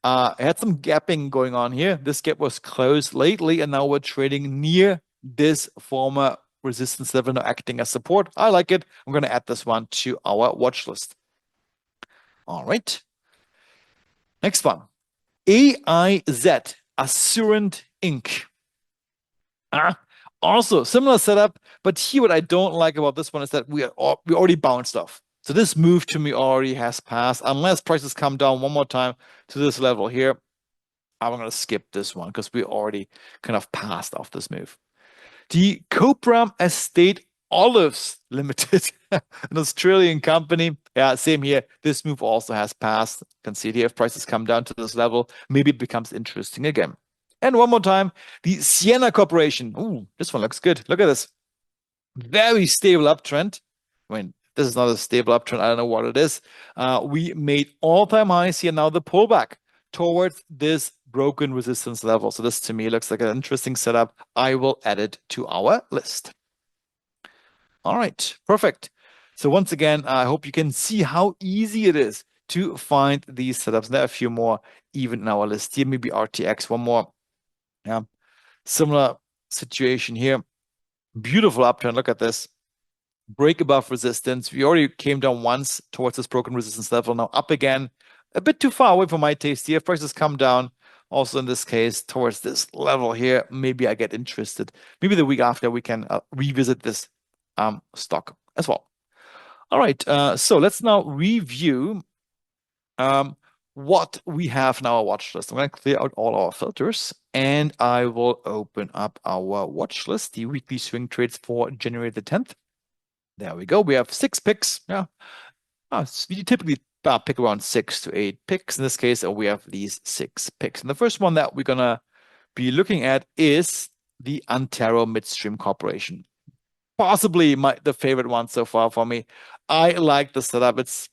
had some gapping going on here. This gap was closed lately, and now we're trading near this former resistance level, now acting as support. I like it. I'm going to add this one to our watch list. All right. Next one. AIZ, Assurant Inc. Also, similar setup, but here what I don't like about this one is that we already bounced off. So this move to me already has passed. Unless prices come down one more time to this level here, I'm going to skip this one because we already kind of passed off this move. The Cobram Estate Olives Limited, an Australian company. Yeah, same here. This move also has passed. You can see it here. If prices come down to this level, maybe it becomes interesting again. And one more time, the Sienna Corporation. Ooh, this one looks good. Look at this. Very stable uptrend. I mean, this is not a stable uptrend. I don't know what it is. We made all-time highs here. Now the pullback towards this broken resistance level. So this to me looks like an interesting setup. I will add it to our list. All right, perfect. So once again, I hope you can see how easy it is to find these setups. There are a few more even in our list here. Maybe RTX, one more. Yeah, similar situation here. Beautiful uptrend. Look at this. Break above resistance. We already came down once towards this broken resistance level. Now up again. A bit too far away for my taste here. If prices come down, also in this case, towards this level here, maybe I get interested. Maybe the week after we can revisit this stock as well. All right. So let's now review what we have in our watch list. I'm going to clear out all our filters and I will open up our watch list, the weekly swing trades for January the 10th. There we go. We have 6 picks. Yeah. We typically pick around 6 to 8 picks. In this case, we have these 6 picks. And the first one that we're going to be looking at is the Antero Midstream Corporation. Possibly the favorite one so far for me. I like the setup. It's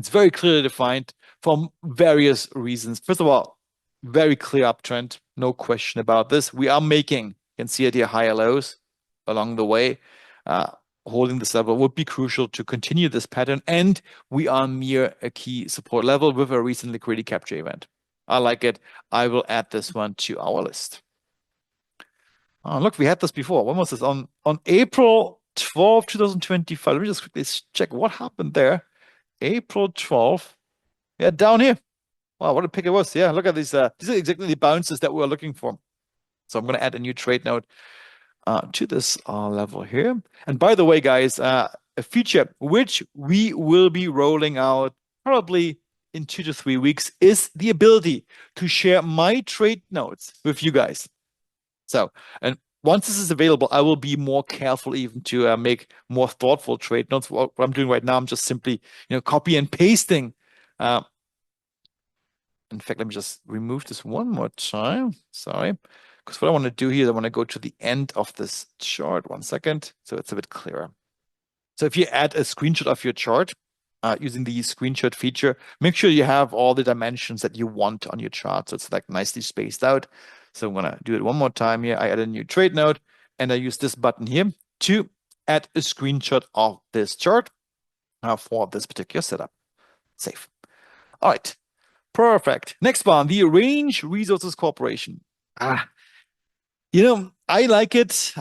very clearly defined for various reasons. First of all, very clear uptrend, no question about this. We are making, you can see it here, higher lows along the way. Holding this level would be crucial to continue this pattern, and we are near a key support level with a recent liquidity capture event. I like it. I will add this one to our list. Oh, look, we had this before. When was this? On April 12, 2025. Let me just quickly check what happened there. April 12th. Yeah, down here. Wow, what a pick it was. Yeah, look at these. These are exactly the bounces that we were looking for. So I'm going to add a new trade note to this level here. And by the way, guys, a feature which we will be rolling out probably in 2 to 3 weeks is the ability to share my trade notes with you guys. So, and once this is available, I will be more careful even to make more thoughtful trade notes. What I'm doing right now, I'm just simply, copy and pasting. In fact, let me just remove this one more time. Sorry. Because what I want to do here is I want to go to the end of this chart. 1 second. So it's a bit clearer. So if you add a screenshot of your chart using the screenshot feature, make sure you have all the dimensions that you want on your chart. So it's like nicely spaced out. So I'm going to do it one more time here. I add a new trade note and I use this button here to add a screenshot of this chart for this particular setup. Save. All right. Perfect. Next one, the Range Resources Corporation. I like it.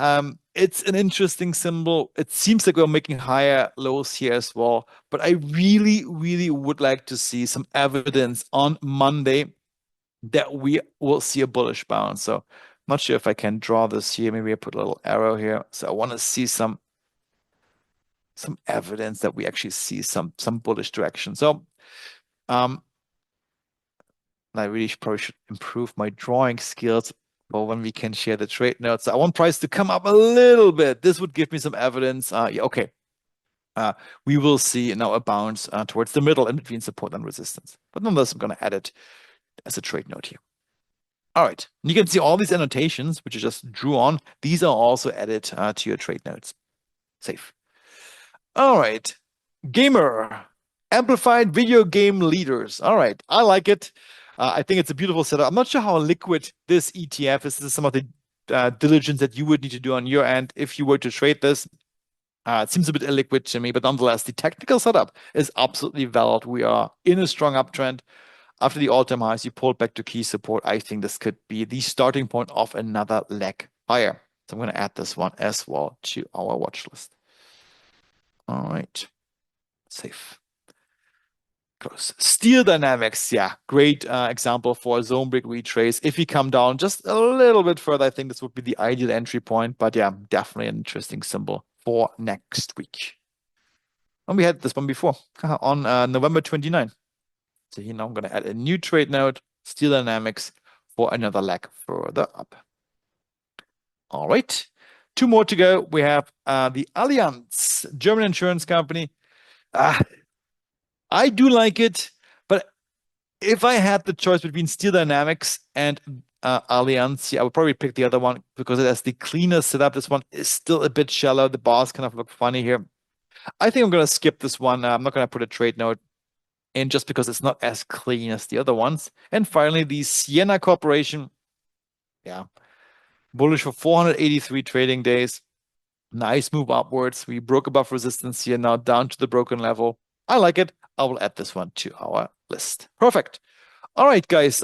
It's an interesting symbol. It seems like we're making higher lows here as well. But I really, really would like to see some evidence on Monday that we will see a bullish bounce. So Not sure if I can draw this here. Maybe I put a little arrow here. So I want to see some evidence that we actually see some bullish direction. So I really probably should improve my drawing skills for when we can share the trade notes. I want price to come up a little bit. This would give me some evidence. Yeah, okay. We will see now a bounce towards the middle in between support and resistance. But nonetheless, I'm going to add it as a trade note here. All right. You can see all these annotations, which I just drew on. These are also added to your trade notes. Safe. All right. Gamer. Amplified video game leaders. All right. I like it. I think it's a beautiful setup. I'm not sure how liquid this ETF is. This is some of the diligence that you would need to do on your end if you were to trade this. It seems a bit illiquid to me, but nonetheless, the technical setup is absolutely valid. We are in a strong uptrend. After the all-time highs, you pulled back to key support. I think this could be the starting point of another leg higher. So I'm going to add this one as well to our watch list. All right. Safe. Close. Steel Dynamics, yeah, great example for a zone break retrace. If you come down just a little bit further, I think this would be the ideal entry point. But yeah, definitely an interesting symbol for next week. And we had this one before on November 29th. So here now I'm going to add a new trade note, Steel Dynamics, for another leg further up. All right. Two more to go. We have the Allianz, German insurance company. I do like it, but if I had the choice between Steel Dynamics and Allianz, yeah, I would probably pick the other one because it has the cleaner setup. This one is still a bit shallow. The bars kind of look funny here. I think I'm going to skip this one. I'm not going to put a trade note in just because it's not as clean as the other ones. And finally, the Sienna Corporation. Yeah, bullish for 483 trading days. Nice move upwards. We broke above resistance here, now down to the broken level. I like it. I will add this one to our list. Perfect. All right, guys.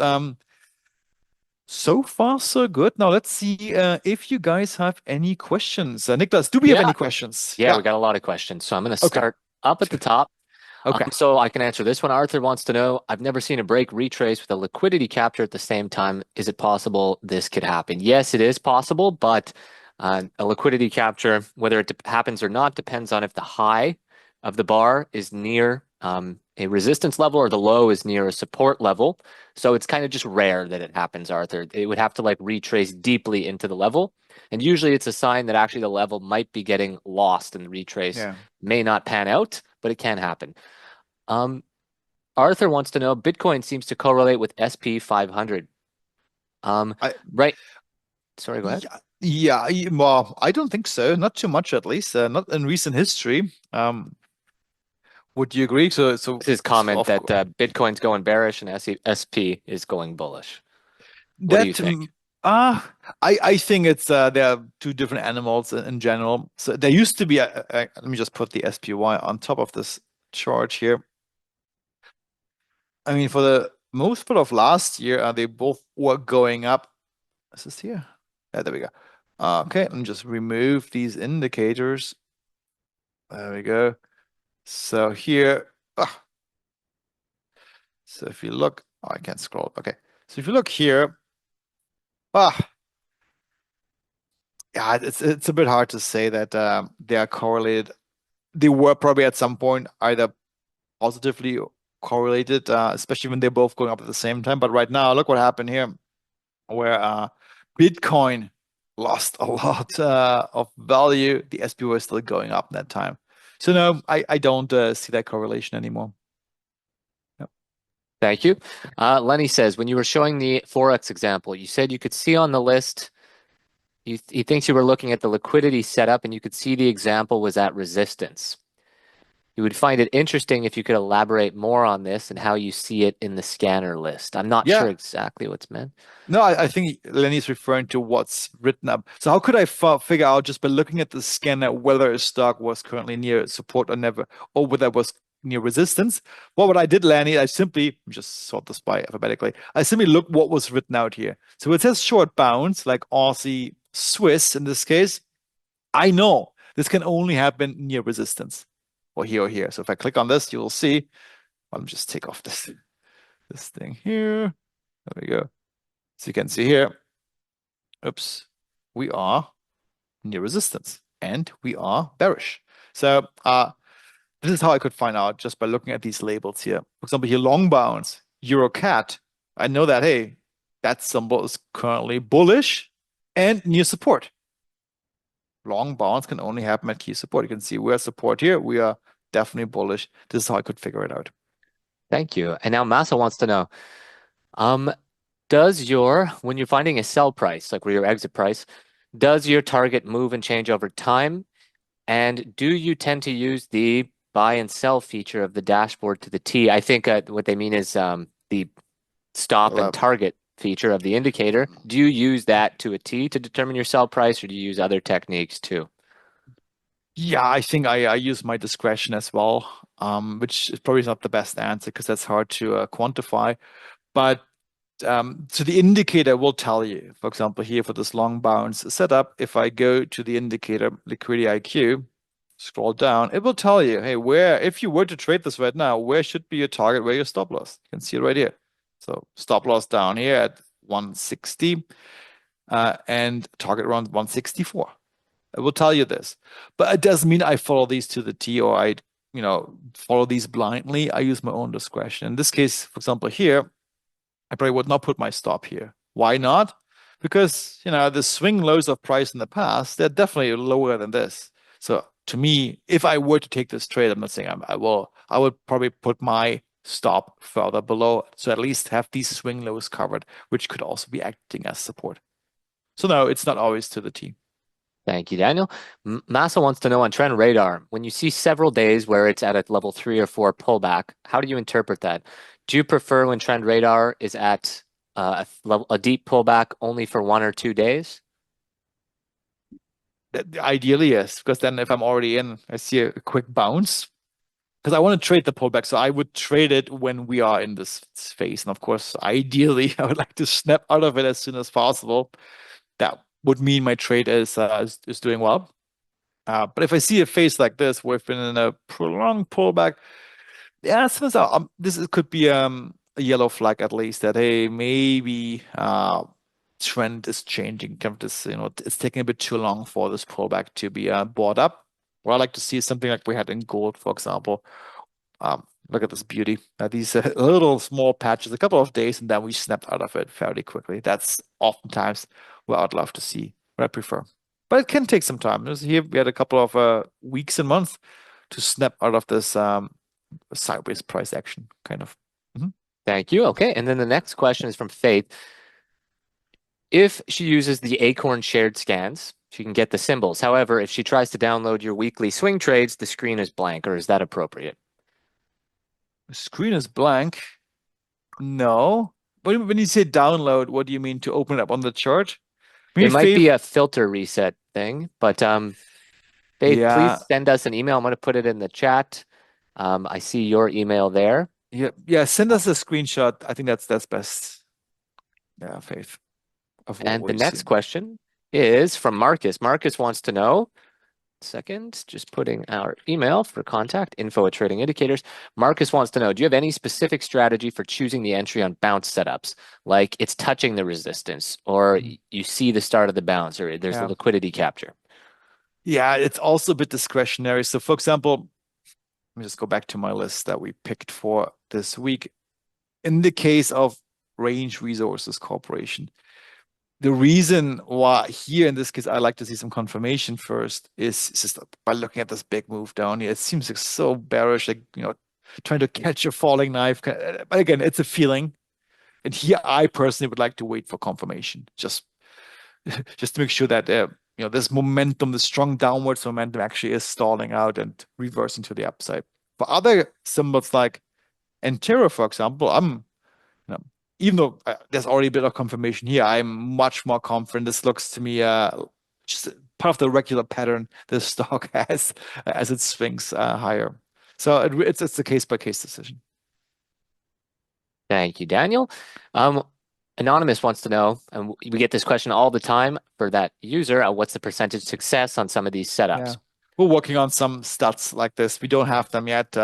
So far, so good. Now let's see if you guys have any questions. Niklas, do we have Yeah. any questions? Yeah, Yeah. we got a lot of questions. So I'm going to Okay. start up at the top. Okay. So I can answer this one. Arthur wants to know, I've never seen a break retrace with a liquidity capture at the same time. Is it possible this could happen? Yes, it is possible, but a liquidity capture, whether it happens or not, depends on if the high of the bar is near a resistance level or the low is near a support level. So it's kind of just rare that it happens, Arthur. It would have to like retrace deeply into the level. And usually it's a sign that actually the level might be getting lost and the retrace Yeah. may not pan out, but it can happen. Um, Arthur wants to know, Bitcoin seems to correlate with SP 500. I Right. Sorry, go ahead. well, I don't think so. Not too much, at least. Not in recent history. Would you agree? This is So comment of that course, Bitcoin's going bearish and SP is going bullish. What do you that think? I think it's there are two different animals in general. So there used to be let me just put the SPY on top of this chart here. I mean, for the most part of last year, they both were going up. Is this here? Yeah, there we go. Okay, let me just remove these indicators. There we go. So here, so if you look, oh, I can't scroll. Okay, so if you look here, ah, yeah, it's a bit hard to say that they are correlated. They were probably at some point either positively correlated, especially when they're both going up at the same time. But right now, look what happened here, where Bitcoin lost a lot of value. The SPY was still going up that time. So no, I don't see that correlation anymore. Yep. Thank you. Lenny says, when you were showing the Forex example, you said you could see on the list, he thinks you were looking at the liquidity setup and you could see the example was at resistance. You would find it interesting if you could elaborate more on this and how you see it in the scanner list. I'm not sure Yeah, exactly what's meant. no, I think Lenny's referring to what's written up. So how could I figure out just by looking at the scanner whether a stock was currently near support or never, or whether it was near resistance? Well, what I did, Lenny, I simply just sort this by alphabetically. I simply look what was written out here. So it says short bounce, like Aussie, Swiss in this case. I know this can only happen near resistance, or here or here. So if I click on this, you will see. Let me just take off this thing here. There we go. So you can see here, oops, we are near resistance and we are bearish. So this is how I could find out just by looking at these labels here. For example, here long bounce, Euro cat. I know that, hey, that symbol is currently bullish and near support. Long bounce can only happen at key support. You can see we're support here. We are definitely bullish. This is how I could figure it out. Thank you. And now Massa wants to know, um, when you're finding a sell price, like where your exit price, does your target move and change over time? And do you tend to use the buy and sell feature of the dashboard to the T? I think what they mean is the stop Well, and target feature of the indicator. Do you use that to a T to determine your sell price, or do you use other techniques too? yeah, I think I use my discretion as well, which is probably not the best answer because that's hard to quantify. But so the indicator will tell you, for example, here for this long bounce setup, if I go to the indicator liquidity IQ, scroll down, it will tell you, hey, where, if you were to trade this right now, where should be your target, where your stop loss? You can see it right here. So stop loss down here at 160 and target around 164. It will tell you this, but it doesn't mean I follow these to the T or follow these blindly. I use my own discretion. In this case, for example, here, I probably would not put my stop here. Why not? Because, the swing lows of price in the past, they're definitely lower than this. So to me, if I were to take this trade, I'm not saying I would probably put my stop further below. So at least have these swing lows covered, which could also be acting as support. So no, it's not always to the T. Thank you, Daniel. Massa wants to know on trend radar, when you see several days where it's at a level 3 or 4 pullback, how do you interpret that? Do you prefer when trend radar is at a deep pullback only for 1 or 2 days? Ideally, yes, because then if I'm already in, I see a quick bounce. Because I want to trade the pullback, so I would trade it when we are in this phase. And of course, ideally, I would like to snap out of it as soon as possible. That would mean my trade is doing well. But if I see a phase like this, where we've been in a prolonged pullback, yeah, sometimes could be a yellow flag at least that hey maybe trend is changing. Kind of this it's taking a bit too long for this pullback to be bought up. Or I like to see something like we had in gold, for example. Look at this beauty. These little small patches, a couple of days, and then we snapped out of it fairly quickly. That's oftentimes what I'd love to see, what I prefer. But it can take some time. Here we had a couple of weeks and months to snap out of this sideways price action, kind of. Mhm. Thank you. Okay. And then the next question is from Faith. If she uses the Acorn shared scans, she can get the symbols. However, if she tries to download your weekly swing trades, the screen is blank, or is that appropriate? The screen is blank. No. When you say download, what do you mean to open it up on the chart? It Maybe might Faith. be a filter reset thing, but Faith, Yeah, please send us an email. I'm going to put it in the chat. I see your email there. yeah. Send Uh, us a screenshot. I think that's best. Yeah, Faith, of And what the you see. next question is from Marcus. Marcus wants to know, second, just putting our email for contact, info at Trading Indicators. Marcus wants to know, do you have any specific strategy for choosing the entry on bounce setups? Like it's touching the resistance, or Mhm. you see the start of the bounce, or there's a Yeah. liquidity capture. Yeah, it's also a bit discretionary. So, for example, let me just go back to my list that we picked for this week. In the case of Range Resources Corporation, the reason why here in this case I like to see some confirmation first is just by looking at this big move down here. It seems like so bearish, like trying to catch a falling knife. But again, it's a feeling. And here I personally would like to wait for confirmation, just to make sure that this momentum, the strong downwards momentum actually is stalling out and reversing to the upside. For other symbols like Entero, for example, you know, even though there's already a bit of confirmation here, I'm much more confident. This looks to me just part of the regular pattern the stock has as it swings higher. So it's a case by case decision. Thank you, Daniel. Um, Anonymous wants to know, and we get this question all the time for that user, what's the percentage success on some of these Yeah. setups? We're working on some stats like this. We don't have them yet.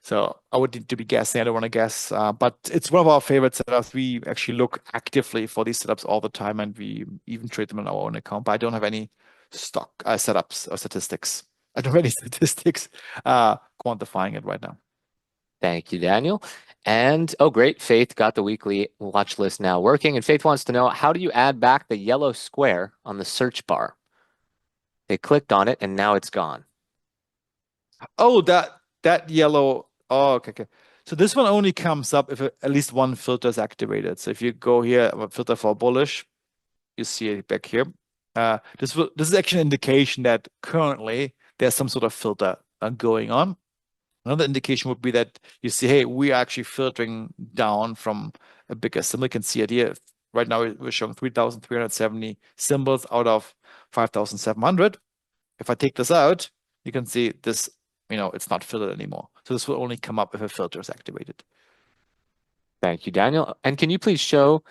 So I would need to be guessing. I don't want to guess, but it's one of our favorite setups. We actually look actively for these setups all the time, and we even trade them on our own account. But I don't have any stock setups or statistics. I don't have any statistics quantifying it right now. Thank you, Daniel. And oh, great. Faith got the weekly watch list now working. And Faith wants to know, how do you add back the yellow square on the search bar? They clicked on it and now it's gone. Oh, that yellow. Oh, okay, okay. So this one only comes up if at least one filter is activated. So if you go here, filter for bullish, you see it back here. This is actually an indication that currently there's some sort of filter going on. Another indication would be that you see, hey, we are actually filtering down from a bigger symbol. You can see it here. Right now we're showing 3,370 symbols out of 5,700. If I take this out, you can see this, it's not filtered anymore. So this will only come up if a filter is activated. Thank you, Daniel. And can you please show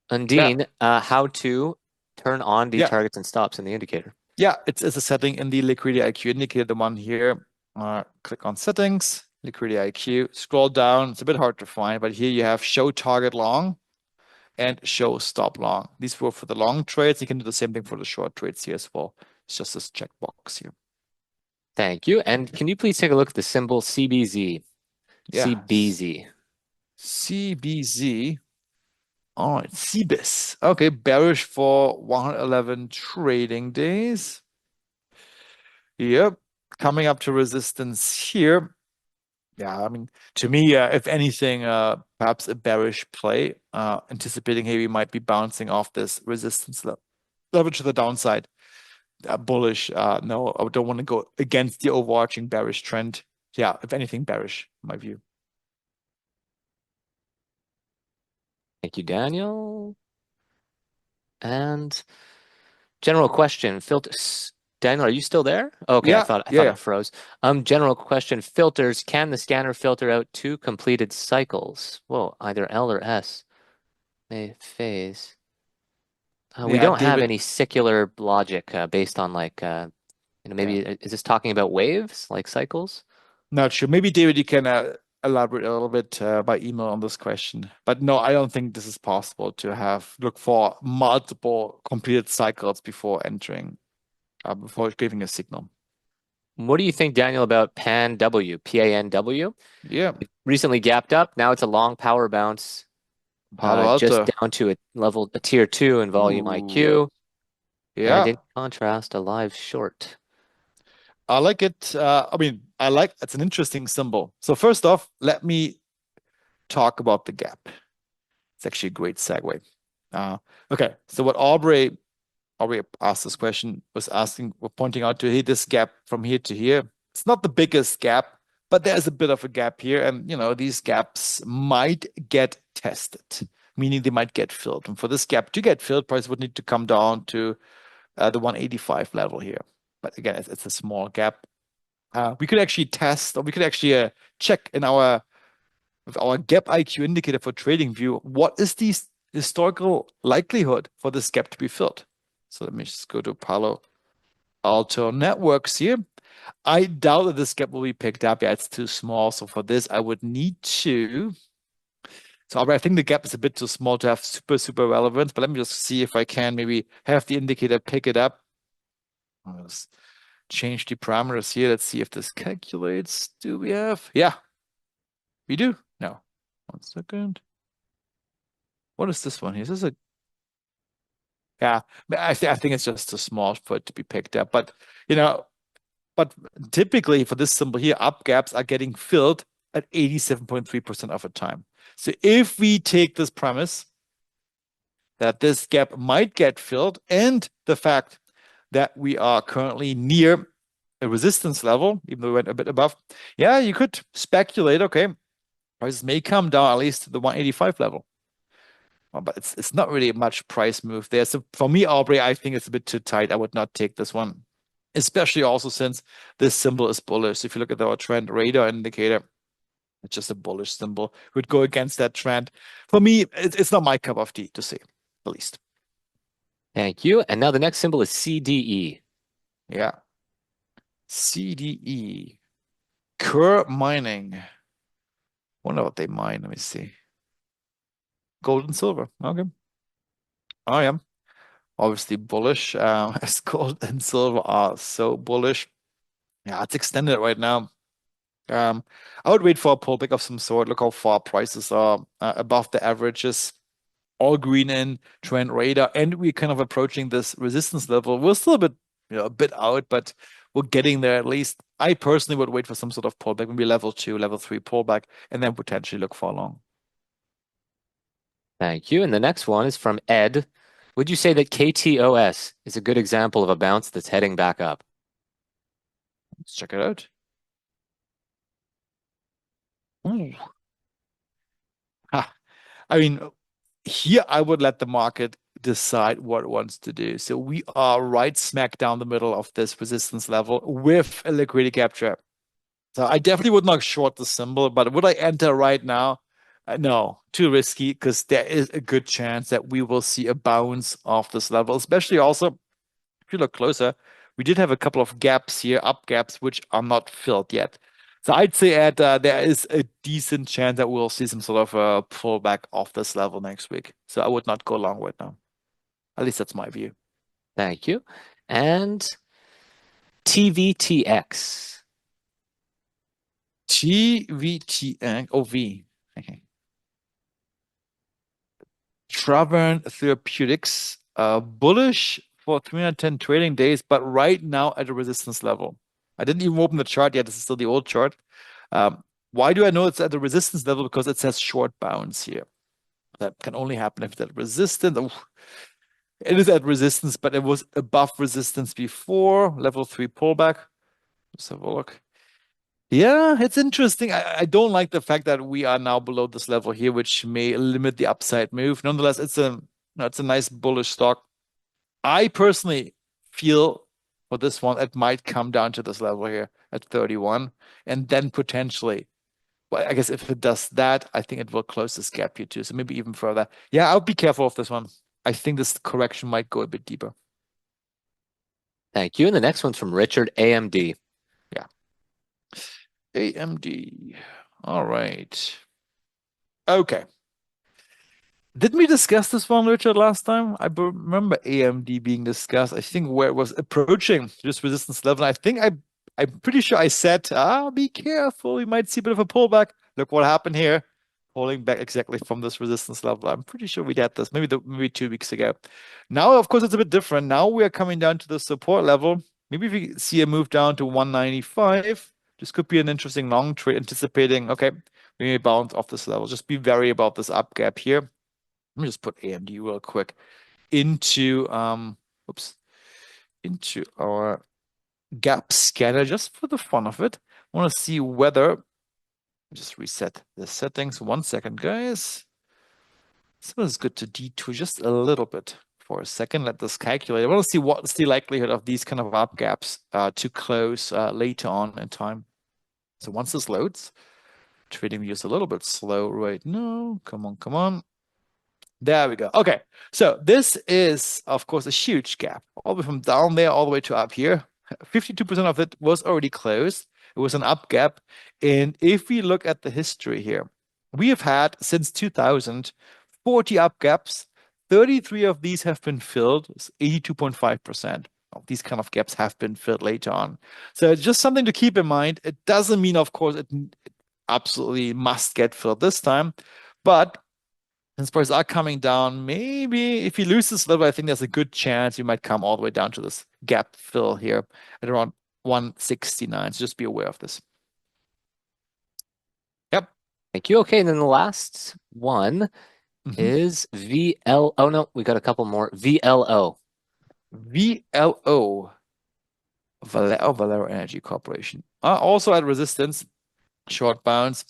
Yeah, Undine how to turn on the yeah, targets and stops in the indicator? yeah. It's a setting in the Liquidity IQ indicator, the one here. Click on settings, Liquidity IQ, scroll down. It's a bit hard to find, but here you have show target long and show stop long. These were for the long trades. You can do the same thing for the short trades here as well. It's just this checkbox here. Thank you. And can you please take a look at the symbol CBZ? Yeah. CBZ. CBZ. All right. CBIS. Okay. Bearish for 111 trading days. Yep. Coming up to resistance here. Yeah, I mean, to me, if anything, perhaps a bearish play, anticipating hey, we might be bouncing off this resistance level to the downside. Bullish, no, I don't want to go against the overarching bearish trend. Yeah, if anything, bearish, in my view. Thank you, Daniel. And general question, filters. Daniel, are you still there? Okay, I Yeah, thought I yeah, thought yeah. it froze. General question, filters. Can the scanner filter out two completed cycles? Whoa, either L or S. May phase. We Yeah, don't have David, any secular logic based on like yeah. maybe is this talking about waves like cycles? Not sure. Maybe David, you can elaborate a little bit by email on this question. But no, I don't think this is possible to have look for multiple completed cycles before entering, before giving a signal. What do you think, Daniel, about PAN W, PANW? Yeah, It recently gapped up. Now it's a long power bounce, Palo just Alto. down to a tier 2 in volume Ooh, IQ, and yeah. in contrast, a live short. I like it. I mean, it's an interesting symbol. So first off, let me talk about the gap. It's actually a great segue. Uh, okay, so what Aubrey asked this question was asking, we're pointing out to hey, this gap from here to here. It's not the biggest gap, but there's a bit of a gap here, and these gaps might get tested, meaning they might get filled. And for this gap to get filled, price would need to come down to the 185 level here. But again, it's a small gap. We could actually test, or we could actually check in with our gap IQ indicator for trading view, what is the historical likelihood for this gap to be filled? So let me just go to Palo Alto Networks here. I doubt that this gap will be picked up. Yeah, it's too small. So for this, I would need to. So I think the gap is a bit too small to have super relevance. But let me just see if I can maybe have the indicator pick it up. Let's change the parameters here. Let's see if this calculates. Do we have? Yeah, we do. No. 1 second. What is this one here? Is this a yeah? I think it's just too small for it to be picked up. But you know, but typically for this symbol here, up gaps are getting filled at 87.3% of the time. So if we take this premise that this gap might get filled, and the fact that we are currently near a resistance level, even though we went a bit above, yeah, you could speculate, okay, prices may come down at least to the 185 level. But it's not really much price move there. So for me, Aubrey, I think it's a bit too tight. I would not take this one, especially also since this symbol is bullish. If you look at our trend radar indicator, it's just a bullish symbol. Would go against that trend. For me, it's not my cup of tea to say the least. Thank you. And now the next symbol is CDE. Yeah. CDE. Kerr Mining. Wonder what they mine. Let me see. Gold and silver. Okay. I am obviously bullish, as gold and silver are so bullish. Yeah, it's extended right now. Um, I would wait for a pullback of some sort. Look how far prices are above the averages. All green in trend radar, and we're kind of approaching this resistance level. We're still a bit, a bit out, but we're getting there at least. I personally would wait for some sort of pullback, maybe level two, level three pullback, and then potentially look for long. Thank you. And the next one is from Ed. Would you say that KTOS is a good example of a bounce that's heading back up? Let's check it out. Ooh. Ha. I mean, here I would let the market decide what it wants to do. So we are right smack down the middle of this resistance level with a liquidity capture. So I definitely would not short the symbol, but would I enter right now? No, too risky because there is a good chance that we will see a bounce off this level, especially also if you look closer, we did have a couple of gaps here, up gaps, which are not filled yet. So I'd say there is a decent chance that we'll see some sort of a pullback off this level next week. So I would not go long right now. At least that's my view. Thank you. And TVTX. TVTN, OV. Okay. Travern Therapeutics, bullish for 310 trading days, but right now at a resistance level. I didn't even open the chart yet. This is still the old chart. Why do I know it's at the resistance level? Because it says short bounce here. That can only happen if it's at resistance. Oh, it is at resistance, but it was above resistance before. Level three pullback. Let's have a look. Yeah, it's interesting. I don't like the fact that we are now below this level here, which may limit the upside move. Nonetheless, it's a nice bullish stock. I personally feel for this one, it might come down to this level here at 31, and then potentially, well, I guess if it does that, I think it will close this gap here too. So maybe even further. Yeah, I'll be careful of this one. I think this correction might go a bit deeper. Thank you. And the next one's from Richard AMD. Yeah. AMD. All right. Okay. Didn't we discuss this one, Richard, last time? I remember AMD being discussed. I think where it was approaching this resistance level. I'm pretty sure I said, be careful. You might see a bit of a pullback. Look what happened here. Pulling back exactly from this resistance level. I'm pretty sure we had this maybe 2 weeks ago. Now, of course, it's a bit different. Now we are coming down to the support level. Maybe if we see a move down to 195, this could be an interesting long trade anticipating, okay, we may bounce off this level. Just be wary about this up gap here. Let me just put AMD real quick into oops, into our gap scanner just for the fun of it. I want to see whether just reset the settings. 1 second, guys. So it's good to detour just a little bit for a second. Let this calculate. I want to see what's the likelihood of these kind of up gaps to close later on in time. So once this loads, trading view is a little bit slow right now. Come on, come on. There we go. Okay. So this is, of course, a huge gap, all the way from down there all the way to up here. 52% of it was already closed. It was an up gap. And if we look at the history here, we have had since 2000 40 up gaps. 33 of these have been filled. It's 82.5% of these kind of gaps have been filled later on. So it's just something to keep in mind. It doesn't mean, of course, it absolutely must get filled this time, but since prices are coming down, maybe if you lose this level, I think there's a good chance you might come all the way down to this gap fill here at around 169. So just be aware of this. Yep. Thank you. Okay. And then the last one Mhm. is VL. Oh, no, we got a couple more. VLO. VLO, Valero Energy Corporation, are also at resistance, short bounce.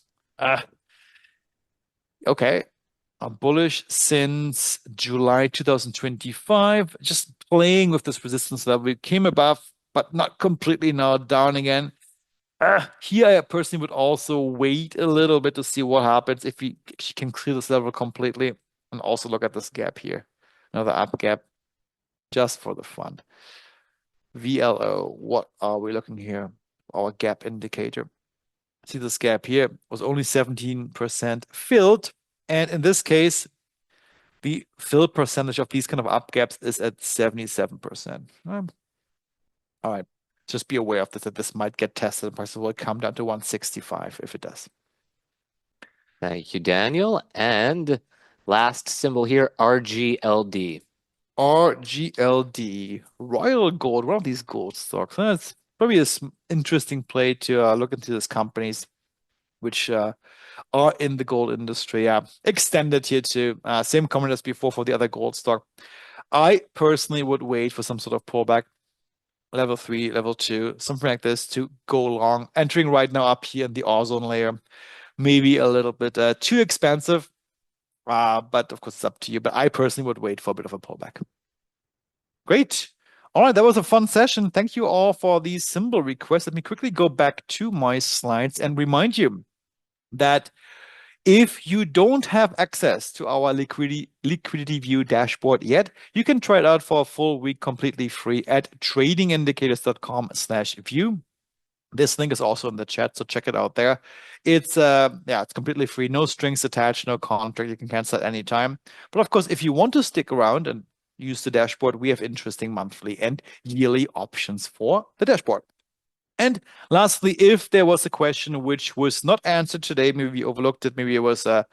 Okay. Bullish since July 2025, just playing with this resistance level. We came above, but not completely now down again. Here, I personally would also wait a little bit to see what happens if we can clear this level completely and also look at this gap here. Another up gap just for the fun. VLO, what are we looking here? Our gap indicator. see this gap here, was only 17% filled. And in this case, the fill percentage of these kind of up gaps is at 77%. All right, just be aware of this, that this might get tested and prices will come down to 165 if it does. Thank you, Daniel. And last symbol here, RGLD. RGLD, Royal Gold, one of these gold stocks. That's probably an interesting play to look into these companies which are in the gold industry. Extended here to same comment as before for the other gold stock. I personally would wait for some sort of pullback, level 3, level 2, something like this to go long. Entering right now up here in the R zone layer, maybe a little bit too expensive, but of course it's up to you. But I personally would wait for a bit of a pullback. Great. All right, that was a fun session. Thank you all for these symbol requests. Let me quickly go back to my slides and remind you that if you don't have access to our liquidity view dashboard yet, you can try it out for a full week completely free at tradingindicators.com/view. This link is also in the chat, so check it out there. It's it's completely free, no strings attached, no contract. You can cancel at any time. But of course, if you want to stick around and use the dashboard, we have interesting monthly and yearly options for the dashboard. And lastly, if there was a question which was not answered today, maybe we overlooked it, maybe it was too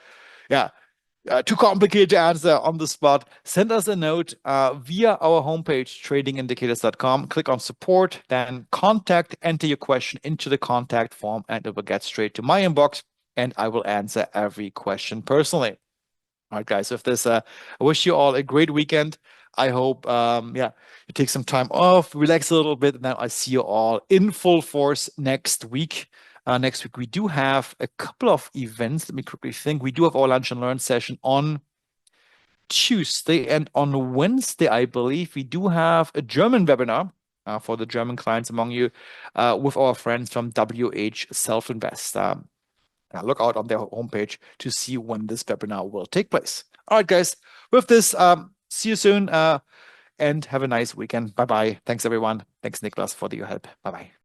complicated to answer on the spot, send us a note via our homepage, tradingindicators.com. Click on support, then contact, enter your question into the contact form, and it will get straight to my inbox, and I will answer every question personally. All right, guys, with this, I wish you all a great weekend. I hope, you take some time off, relax a little bit, and then I see you all in full force next week. Next week, we do have a couple of events. Let me quickly think. We do have our Lunch and Learn session on Tuesday, and on Wednesday, I believe, we do have a German webinar for the German clients among you with our friends from WH Self Invest. Look out on their homepage to see when this webinar will take place. All right, guys, with this, see you soon and have a nice weekend. Bye-bye. Thanks, everyone. Thanks, Niklas, for your help. Bye-bye.